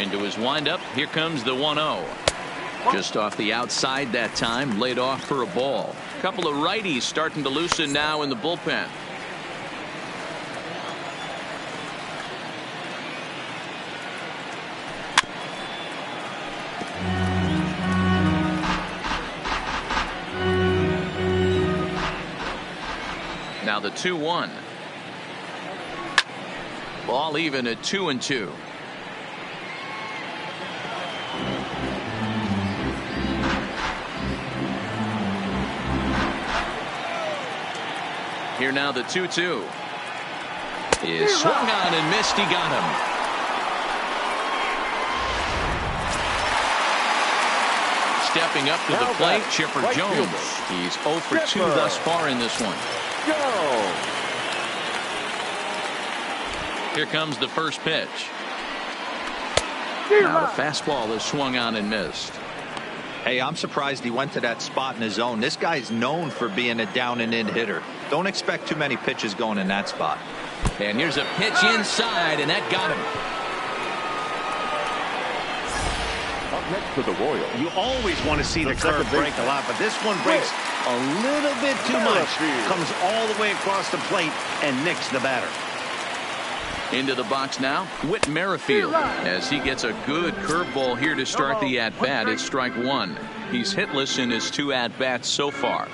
Into his windup. Here comes the 1-0. Just off the outside that time. Laid off for a ball. A couple of righties starting to loosen now in the bullpen. Now the 2-1. Ball even at 2-2. Here now the 2-2. Is swung on and missed. He got him. Stepping up to the plate, Chipper Jones. He's 0 for 2 thus far in this one. Go! Here comes the first pitch. Now the fastball is swung on and missed. Hey, I'm surprised he went to that spot in his zone. This guy's known for being a down and in hitter. Don't expect too many pitches going in that spot. And here's a pitch inside, and that got him. Up next for the Royals. You always want to see the curve break a lot, but this one breaks a little bit too much. Comes all the way across the plate and nicks the batter. Into the box now, Whit Merrifield, as he gets a good curveball here to start the at-bat. It's strike 1. He's hitless in his 2 at-bats so far.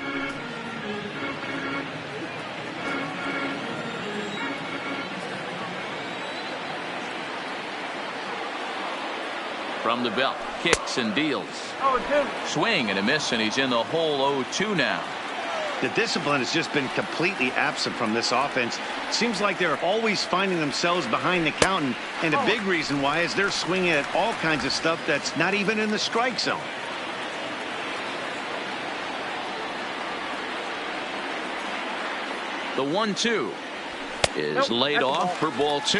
From the belt, kicks and deals. Swing and a miss, and he's in the hole 0-2 now. The discipline has just been completely absent from this offense. Seems like they're always finding themselves behind the count, and a big reason why is they're swinging at all kinds of stuff that's not even in the strike zone. The 1-2 is laid off for ball 2.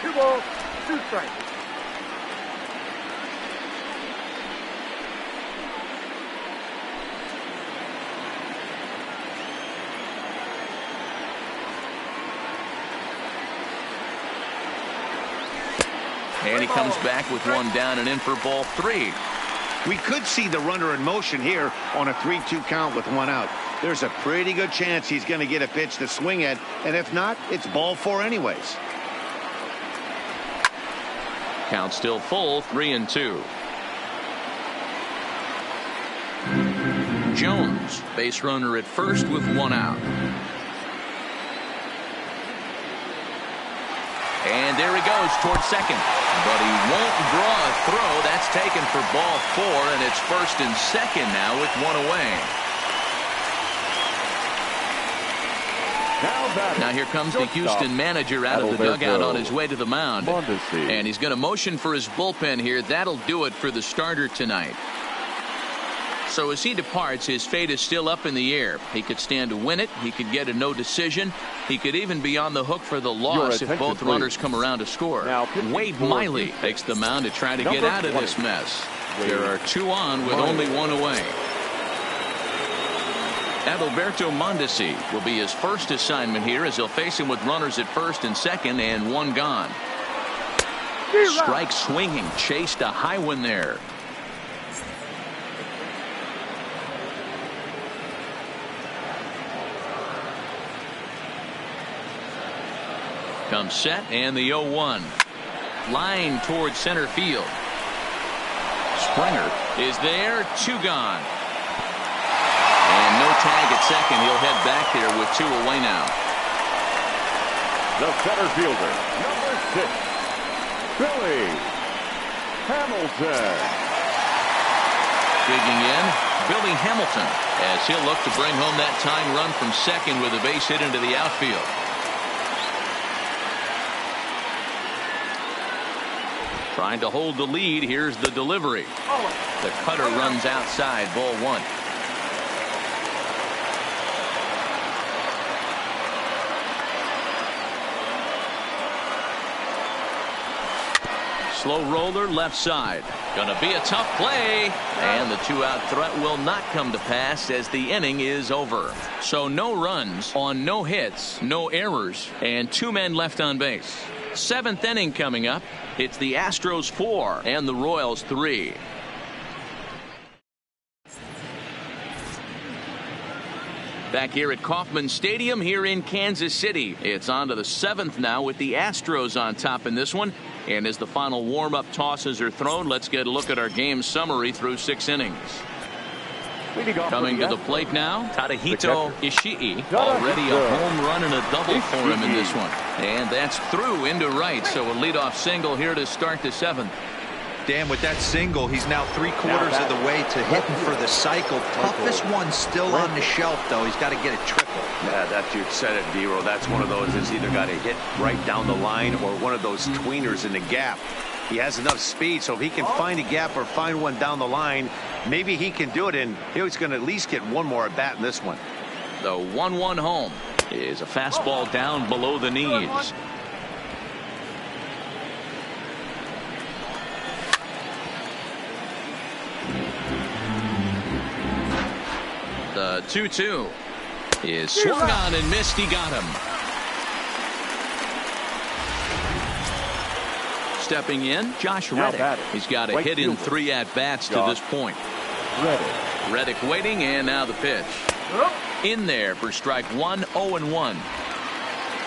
2 balls, 2 strikes. And he comes back with one down and in for ball 3. We could see the runner in motion here on a 3-2 count with 1 out. There's a pretty good chance he's going to get a pitch to swing at, and if not, it's ball 4 anyways. Count still full, 3-2. Jones, base runner at first with 1 out. And there he goes towards second. But he won't draw a throw. That's taken for ball 4, and it's first and second now with 1 away. Now here comes the Houston manager out of the dugout on his way to the mound. And he's going to motion for his bullpen here. That'll do it for the starter tonight. So as he departs, his fate is still up in the air. He could stand to win it. He could get a no decision. He could even be on the hook for the loss if both runners come around to score. Wade Miley takes the mound to try to get out of this mess. There are 2 on with only 1 away. Adalberto Mondesi will be his first assignment here as he'll face him with runners at first and second and one gone. Strike swinging, chased a high one there. Comes set and the 0-1. Line towards center field. Springer is there, two gone. And no tag at second. He'll head back there with two away now. The center fielder, number 6, Billy Hamilton. Digging in, Billy Hamilton, as he'll look to bring home that tying run from second with a base hit into the outfield. Trying to hold the lead. Here's the delivery. The cutter runs outside, ball one. Slow roller left side. Gonna be a tough play. And the two-out threat will not come to pass as the inning is over. So no runs on no hits, no errors, and two men left on base. Seventh inning coming up. It's the Astros 4 and the Royals 3. Back here at Kauffman Stadium here in Kansas City. It's on to the 7th now with the Astros on top in this one. And as the final warm-up tosses are thrown, let's get a look at our game summary through 6 innings. Coming to the plate now, Tadahito Ishii. Already a home run and a double for him in this one. And that's through into right, so a leadoff single here to start the 7th. Dan, with that single, he's now 3/4 of the way to hitting for the cycle. Toughest one still on the shelf, though. He's got to get a triple. Yeah, that's, you said it, Dero. That's one of those that's either got to hit right down the line or one of those tweeners in the gap. He has enough speed, so if he can find a gap or find one down the line, maybe he can do it, and he's going to at least get one more at bat in this one. The 1-1 home is a fastball down below the knees. The 2-2 is swung on and missed. He got him. Stepping in, Josh Reddick. He's got a hit in 3 at-bats to this point. Reddick waiting, and now the pitch. In there for strike 1, 0-1.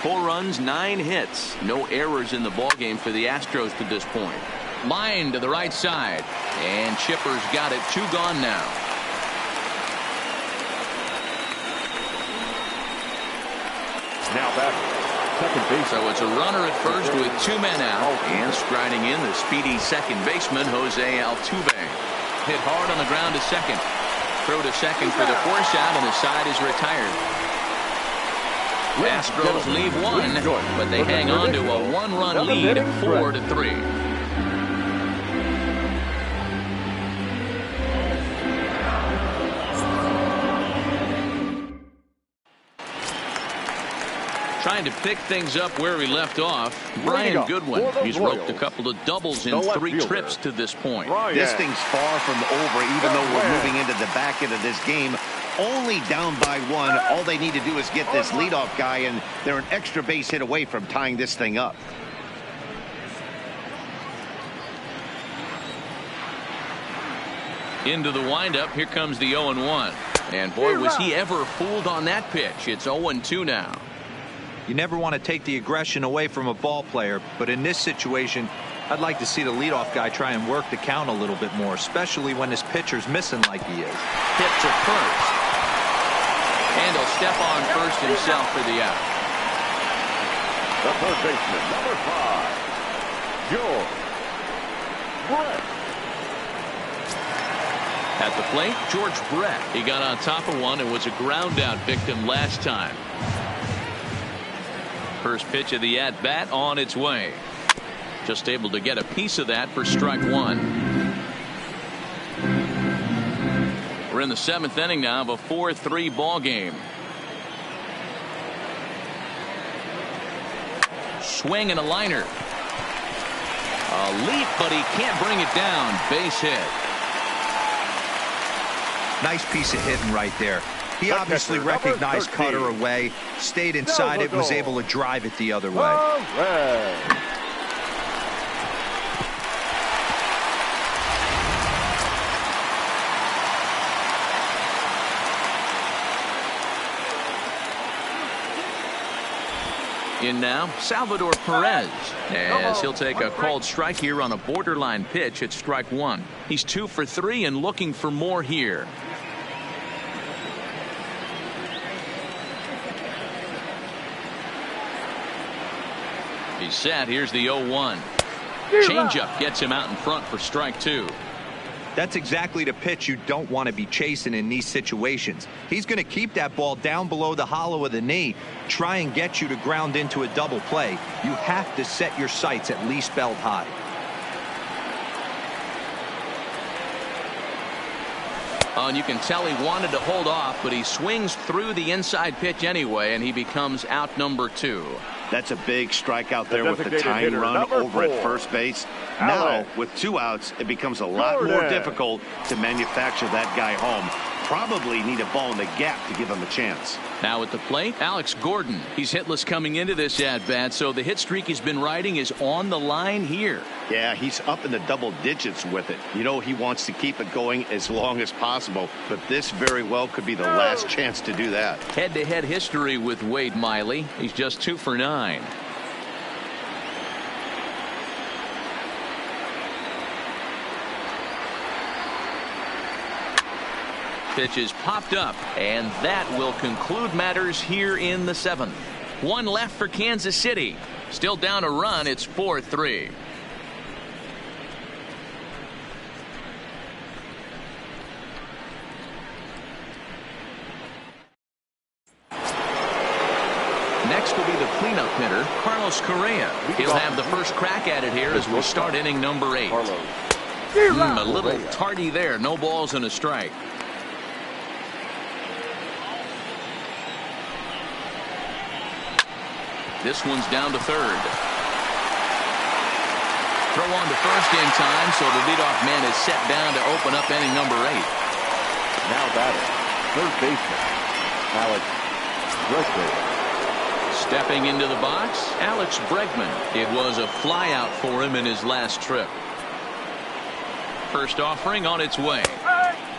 4 runs, 9 hits. No errors in the ballgame for the Astros to this point. Line to the right side, and Chipper's got it. 2 gone now. Now back. Second base. So it's a runner at first with 2 men out, and striding in the speedy second baseman Jose Altuve. Hit hard on the ground to second. Throw to second for the force out, and the side is retired. Astros leave 1, but they hang on to a 1-run lead, 4-3. Trying to pick things up where he left off, Brian Goodwin. He's roped a couple of doubles in 3 trips to this point. This thing's far from over, even though we're moving into the back end of this game. Only down by 1. All they need to do is get this leadoff guy, and they're an extra base hit away from tying this thing up. Into the windup, here comes the 0-1. And boy, was he ever fooled on that pitch. It's 0-2 now. You never want to take the aggression away from a ball player, but in this situation, I'd like to see the leadoff guy try and work the count a little bit more, especially when his pitcher's missing like he is. Hit to first. And he'll step on first himself for the out. The third baseman, number 5, George Brett. At the plate, George Brett. He got on top of one and was a ground out victim last time. First pitch of the at-bat on its way. Just able to get a piece of that for strike 1. We're in the 7th inning now of a 4-3 ball game. Swing and a liner. A leap, but he can't bring it down. Base hit. Nice piece of hitting right there. He obviously recognized Cutter away, stayed inside it, was able to drive it the other way. In now, Salvador Perez, as he'll take a called strike here on a borderline pitch at strike one. He's 2 for 3 and looking for more here. He's set. Here's the 0-1. Changeup gets him out in front for strike 2. That's exactly the pitch you don't want to be chasing in these situations. He's going to keep that ball down below the hollow of the knee, try and get you to ground into a double play. You have to set your sights at least belt high. Oh, and you can tell he wanted to hold off, but he swings through the inside pitch anyway, and he becomes out number 2. That's a big strikeout there with the tying run over at first base. Now, with 2 outs, it becomes a lot more difficult to manufacture that guy home. Probably need a ball in the gap to give him a chance. Now at the plate, Alex Gordon. He's hitless coming into this at-bat, so the hit streak he's been riding is on the line here. Yeah, he's up in the double digits with it. You know, he wants to keep it going as long as possible, but this very well could be the last chance to do that. Head-to-head history with Wade Miley. He's just 2 for 9. Pitch is popped up, and that will conclude matters here in the 7th. 1 left for Kansas City. Still down a run. It's 4-3. Next will be the cleanup hitter, Carlos Correa. He'll have the first crack at it here as we start inning number 8. A little tardy there. No balls and a strike. This one's down to third. Throw on to first in time, so the leadoff man is set down to open up inning number 8. Now batting, third baseman, Alex Bregman. Stepping into the box, Alex Bregman. It was a flyout for him in his last trip. First offering on its way.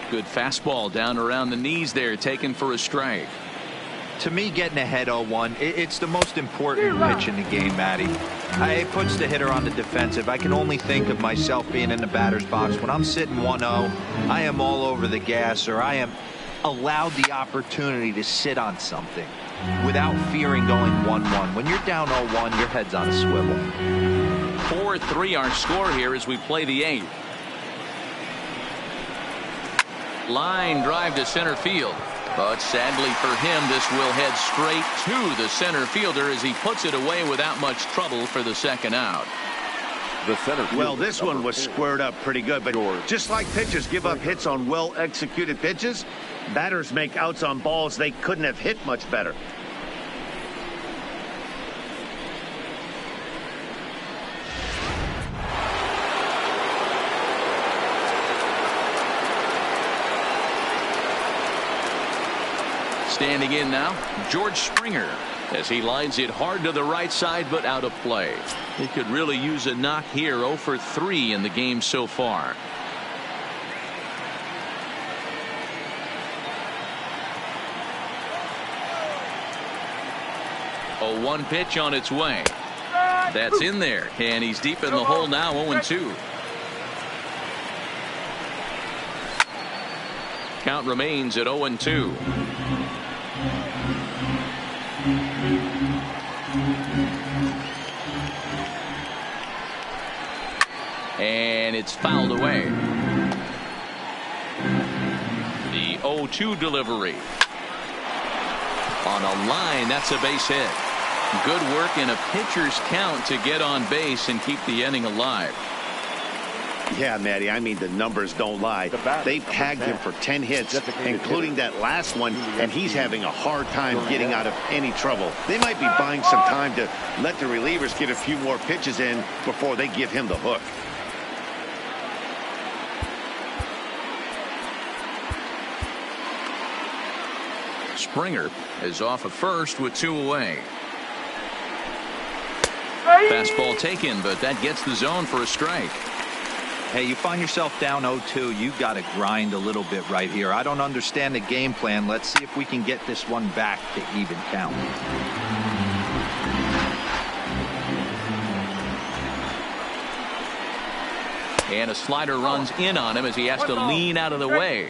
Good fastball down around the knees there, taken for a strike. To me, getting ahead 0-1, it's the most important pitch in the game, Matty. It puts the hitter on the defensive. I can only think of myself being in the batter's box. When I'm sitting 1-0, I am all over the gas, or I am allowed the opportunity to sit on something without fearing going 1-1. When you're down 0-1, your head's on a swivel. 4-3 our score here as we play the 8th. Line drive to center field. But sadly for him, this will head straight to the center fielder as he puts it away without much trouble for the second out. Well, this one was squared up pretty good, but just like pitchers give up hits on well-executed pitches, batters make outs on balls they couldn't have hit much better. Standing in now, George Springer, as he lines it hard to the right side, but out of play. He could really use a knock here. 0 for 3 in the game so far. A 1 pitch on its way. That's in there, and he's deep in the hole now. 0-2. Count remains at 0-2. And it's fouled away. The 0-2 delivery. On a line, that's a base hit. Good work in a pitcher's count to get on base and keep the inning alive. Yeah, Matty, I mean, the numbers don't lie. They've tagged him for 10 hits, including that last one, and he's having a hard time getting out of any trouble. They might be buying some time to let the relievers get a few more pitches in before they give him the hook. Springer is off at first with 2 away. Fastball taken, but that gets the zone for a strike. Hey, you find yourself down 0-2, you got to grind a little bit right here. I don't understand the game plan. Let's see if we can get this one back to even count. And a slider runs in on him as he has to lean out of the way.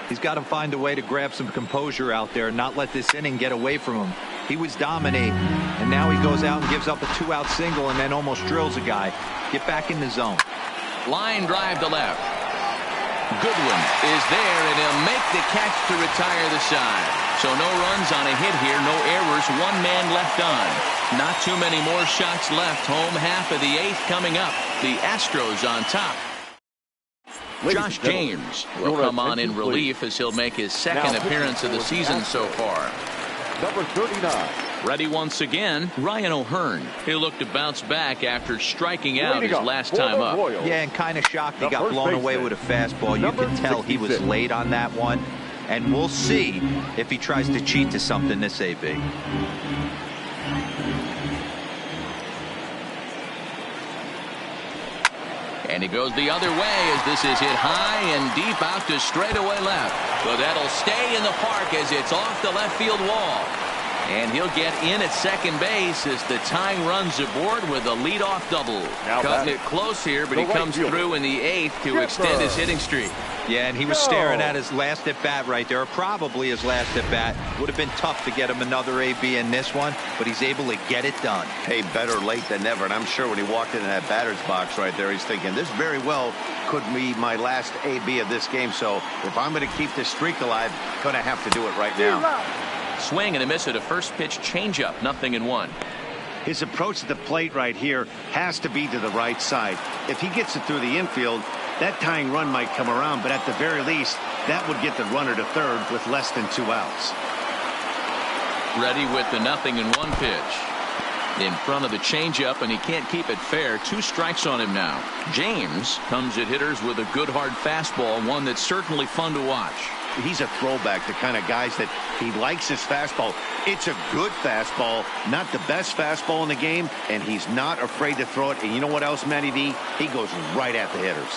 He's got to find a way to grab some composure out there and not let this inning get away from him. He was dominating, and now he goes out and gives up a 2-out single and then almost drills a guy. Get back in the zone. Line drive to left. Goodwin is there, and he'll make the catch to retire the side. So no runs on a hit here, no errors, 1 man left on. Not too many more shots left. Home half of the 8th coming up. The Astros on top. Josh James will come on in relief as he'll make his 2nd appearance of the season so far. Number 39. Ready once again, Ryan O'Hearn. He'll look to bounce back after striking out his last time up. Yeah, and kind of shocked he got blown away with a fastball. You can tell he was late on that one. And we'll see if he tries to cheat to something this AB. And he goes the other way as this is hit high and deep out to straightaway left. But that'll stay in the park as it's off the left field wall. And he'll get in at second base as the tying runs aboard with a leadoff double. Cutting it close here, but he comes through in the 8th to extend his hitting streak. Yeah, and he was staring at his last at bat right there, or probably his last at bat. Would have been tough to get him another AB in this one, but he's able to get it done. Hey, better late than never. And I'm sure when he walked into that batter's box right there, he's thinking this very well could be my last AB of this game. So if I'm going to keep this streak alive, going to have to do it right now. Swing and a miss at a first pitch changeup, 0-1. His approach to the plate right here has to be to the right side. If he gets it through the infield, that tying run might come around, but at the very least, that would get the runner to third with less than 2 outs. Ready with the 0-1 pitch. In front of the changeup, and he can't keep it fair. 2 strikes on him now. James comes at hitters with a good hard fastball, one that's certainly fun to watch. He's a throwback, the kind of guys that he likes his fastball. It's a good fastball, not the best fastball in the game, and he's not afraid to throw it. And you know what else, Matty V? He goes right at the hitters.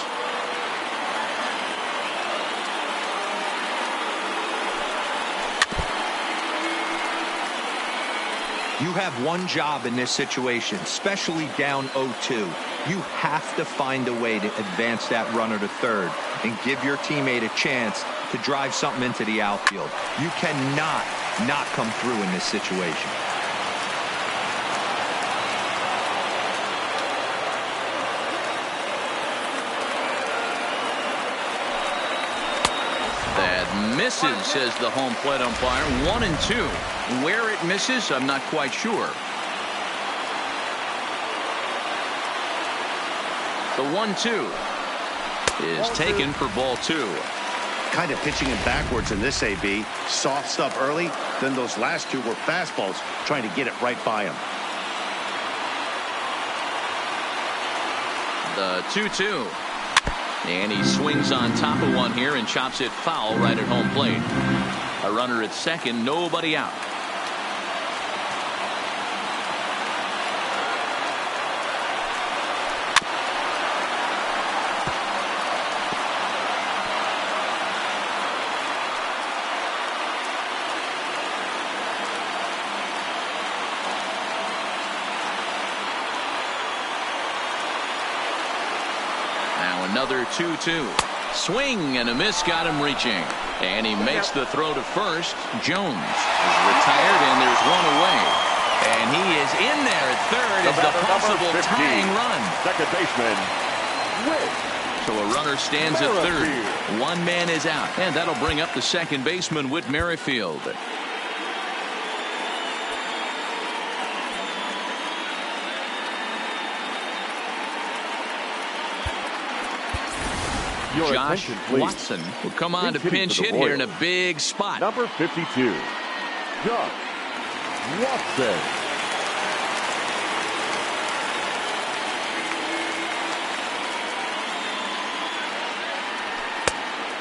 You have one job in this situation, especially down 0-2. You have to find a way to advance that runner to third and give your teammate a chance to drive something into the outfield. You cannot not come through in this situation. That misses, says the home plate umpire. 1-2. Where it misses, I'm not quite sure. The 1-2 is taken for ball 2. Kind of pitching him backwards in this AB. Soft stuff early, then those last 2 were fastballs, trying to get it right by him. The 2-2. And he swings on top of one here and chops it foul right at home plate. A runner at second, nobody out. Another 2-2. Swing and a miss got him reaching. And he makes the throw to first. Jones is retired, and there's one away. And he is in there at third as the possible tying run. Second baseman. So a runner stands at third. 1 man is out. And that'll bring up the second baseman, Whit Merrifield. Josh Watson will come on to pinch hit here in a big spot. Number 52, Josh Watson.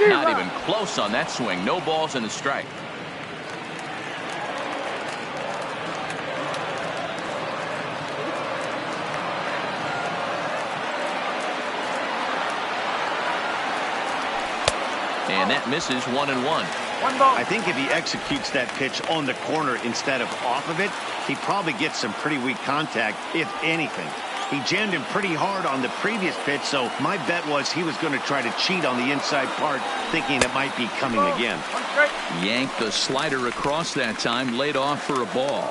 Not even close on that swing. No balls and a strike. And that misses 1-1. I think if he executes that pitch on the corner instead of off of it, he probably gets some pretty weak contact, if anything. He jammed him pretty hard on the previous pitch, so my bet was he was going to try to cheat on the inside part, thinking it might be coming again. Yanked the slider across that time, laid off for a ball.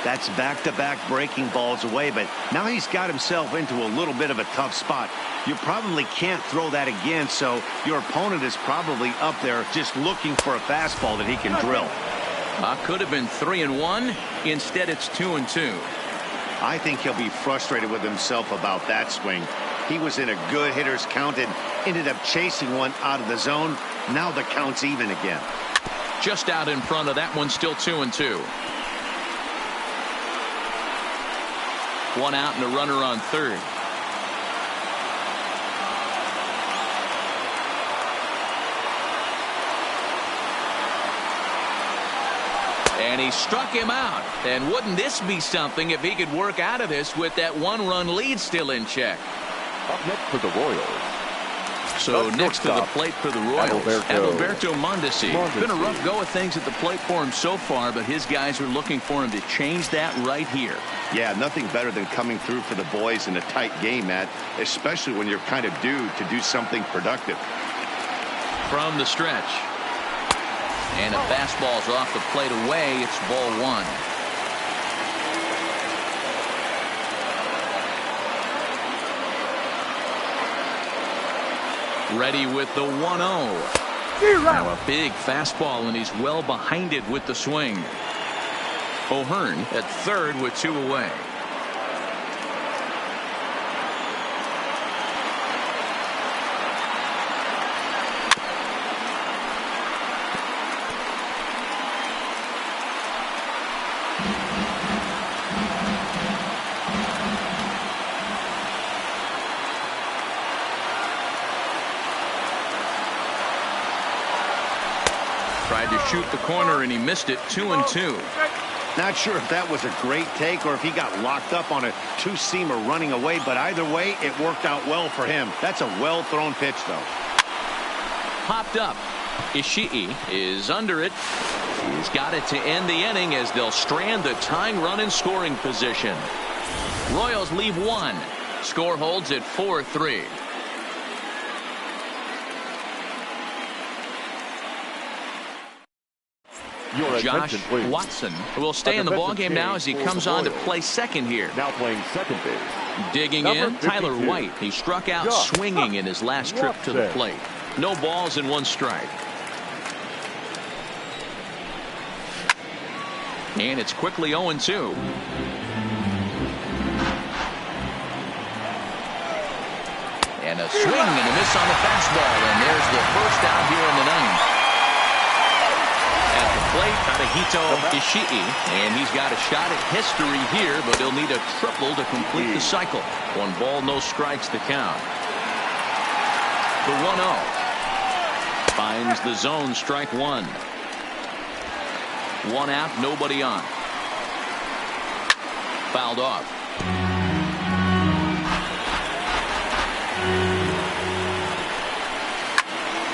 That's back-to-back breaking balls away, but now he's got himself into a little bit of a tough spot. You probably can't throw that again, so your opponent is probably up there just looking for a fastball that he can drill. Could have been 3-1. Instead, it's 2-2. I think he'll be frustrated with himself about that swing. He was in a good hitter's count and ended up chasing one out of the zone. Now the count's even again. Just out in front of that one, still 2-2. One out and a runner on third. And he struck him out. And wouldn't this be something if he could work out of this with that one-run lead still in check? Up next for the Royals. So next to the plate for the Royals, Adalberto Mondesi. It's been a rough go of things at the plate for him so far, but his guys are looking for him to change that right here. Yeah, nothing better than coming through for the boys in a tight game, Matt, especially when you're kind of due to do something productive. From the stretch. And a fastball's off the plate away. It's ball one. Ready with the 1-0. Now a big fastball, and he's well behind it with the swing. O'Hearn at third with two away. Tried to shoot the corner and he missed it. 2-2. Not sure if that was a great take or if he got locked up on a two-seamer running away, but either way it worked out well for him. That's a well-thrown pitch, though. Popped up. Ishii is under it. He's got it to end the inning as they'll strand the tying run in scoring position. Royals leave one. Score holds at 4-3. Josh Watson will stay in the ballgame now as he comes on to play second here. Now playing second base. Digging in, Tyler White. He struck out swinging in his last trip to the plate. No balls and one strike. And it's quickly 0-2. And a swing and a miss on the fastball. And there's the first out here in the ninth. Plate, Tadahito Ishii, and he's got a shot at history here, but he'll need a triple to complete the cycle. 1 ball, no strikes the count. The 1-0 finds the zone, strike one. 1 out, nobody on. Fouled off.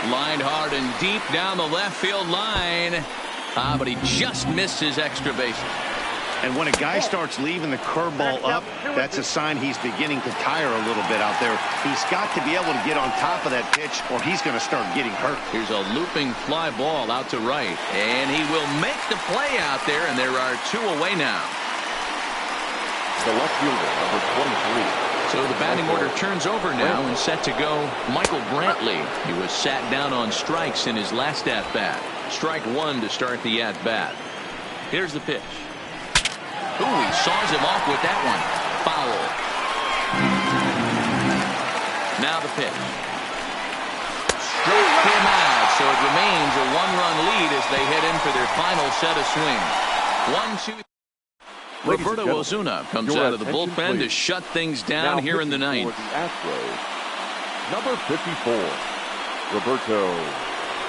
Lined hard and deep down the left field line. But he just missed his extra base. And when a guy starts leaving the curveball up, that's a sign he's beginning to tire a little bit out there. He's got to be able to get on top of that pitch or he's going to start getting hurt. Here's a looping fly ball out to right. And he will make the play out there, and there are 2 away now. The left fielder, number 23. So the batting order turns over now and set to go Michael Brantley. He was sat down on strikes in his last at-bat. Strike one to start the at-bat. Here's the pitch. Ooh, he saws him off with that one. Foul. Now the pitch. Struck him out, so it remains a 1-run lead as they head in for their final set of swings. 1-2. Roberto Ozuna comes out of the bullpen to shut things down here in the ninth. For the Astros, number 54, Roberto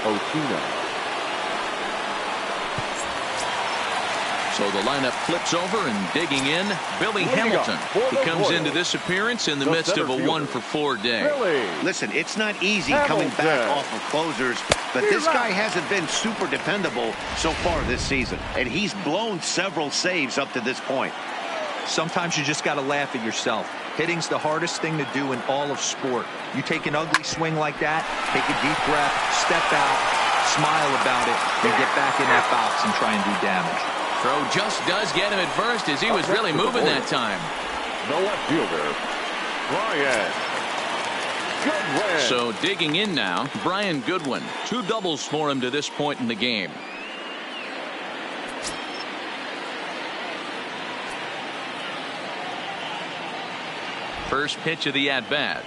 Ozuna. So the lineup flips over and digging in, Billy Hamilton. He comes into this appearance in the midst of a 1-for-4 day. Listen, it's not easy coming back off of closers, but this guy hasn't been super dependable so far this season, and he's blown several saves up to this point. Sometimes you just got to laugh at yourself. Hitting's the hardest thing to do in all of sport. You take an ugly swing like that, take a deep breath, step out, smile about it, and get back in that box and try and do damage. Throw just does get him at first as he was really moving that time. The left fielder, Brian Goodwin. So digging in now, Brian Goodwin. 2 doubles for him to this point in the game. First pitch of the at-bat.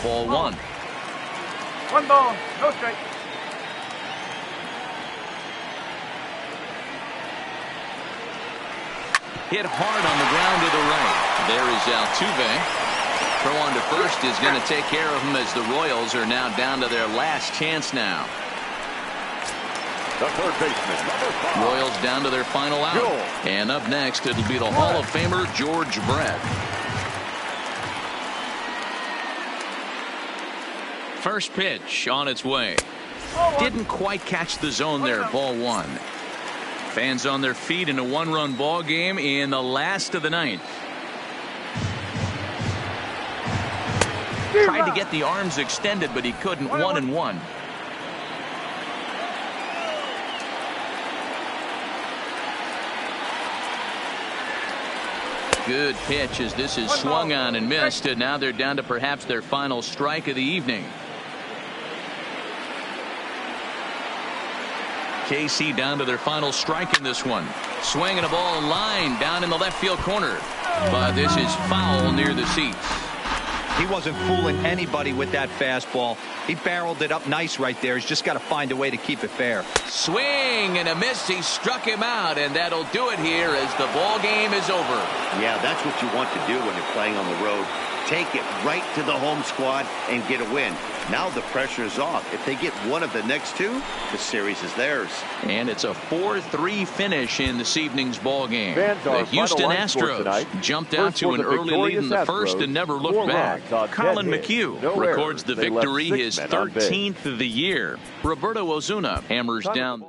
Ball 1. 1 ball, no strike. Hit hard on the ground to the right. There is Altuve. Throw on to first is going to take care of him as the Royals are now down to their last chance now. The third baseman, number 5. Royals down to their final out. And up next, it'll be the Hall of Famer George Brett. First pitch on its way. Didn't quite catch the zone there. Ball 1. Fans on their feet in a 1-run ball game in the last of the 9th. Tried to get the arms extended, but he couldn't. 1-1. Good pitch as this is swung on and missed, and now they're down to perhaps their final strike of the evening. KC down to their final strike in this one. Swinging a ball in line down in the left field corner. But this is foul near the seats. He wasn't fooling anybody with that fastball. He barreled it up nice right there. He's just got to find a way to keep it fair. Swing and a miss. He struck him out, and that'll do it here as the ball game is over. Yeah, that's what you want to do when you're playing on the road. Take it right to the home squad and get a win. Now the pressure is off. If they get one of the next 2, the series is theirs. And it's a 4-3 finish in this evening's ball game. The Houston Astros jumped out to an early lead in the first and never looked back. Colin McHugh records the victory, his 13th of the year. Roberto Ozuna hammers down.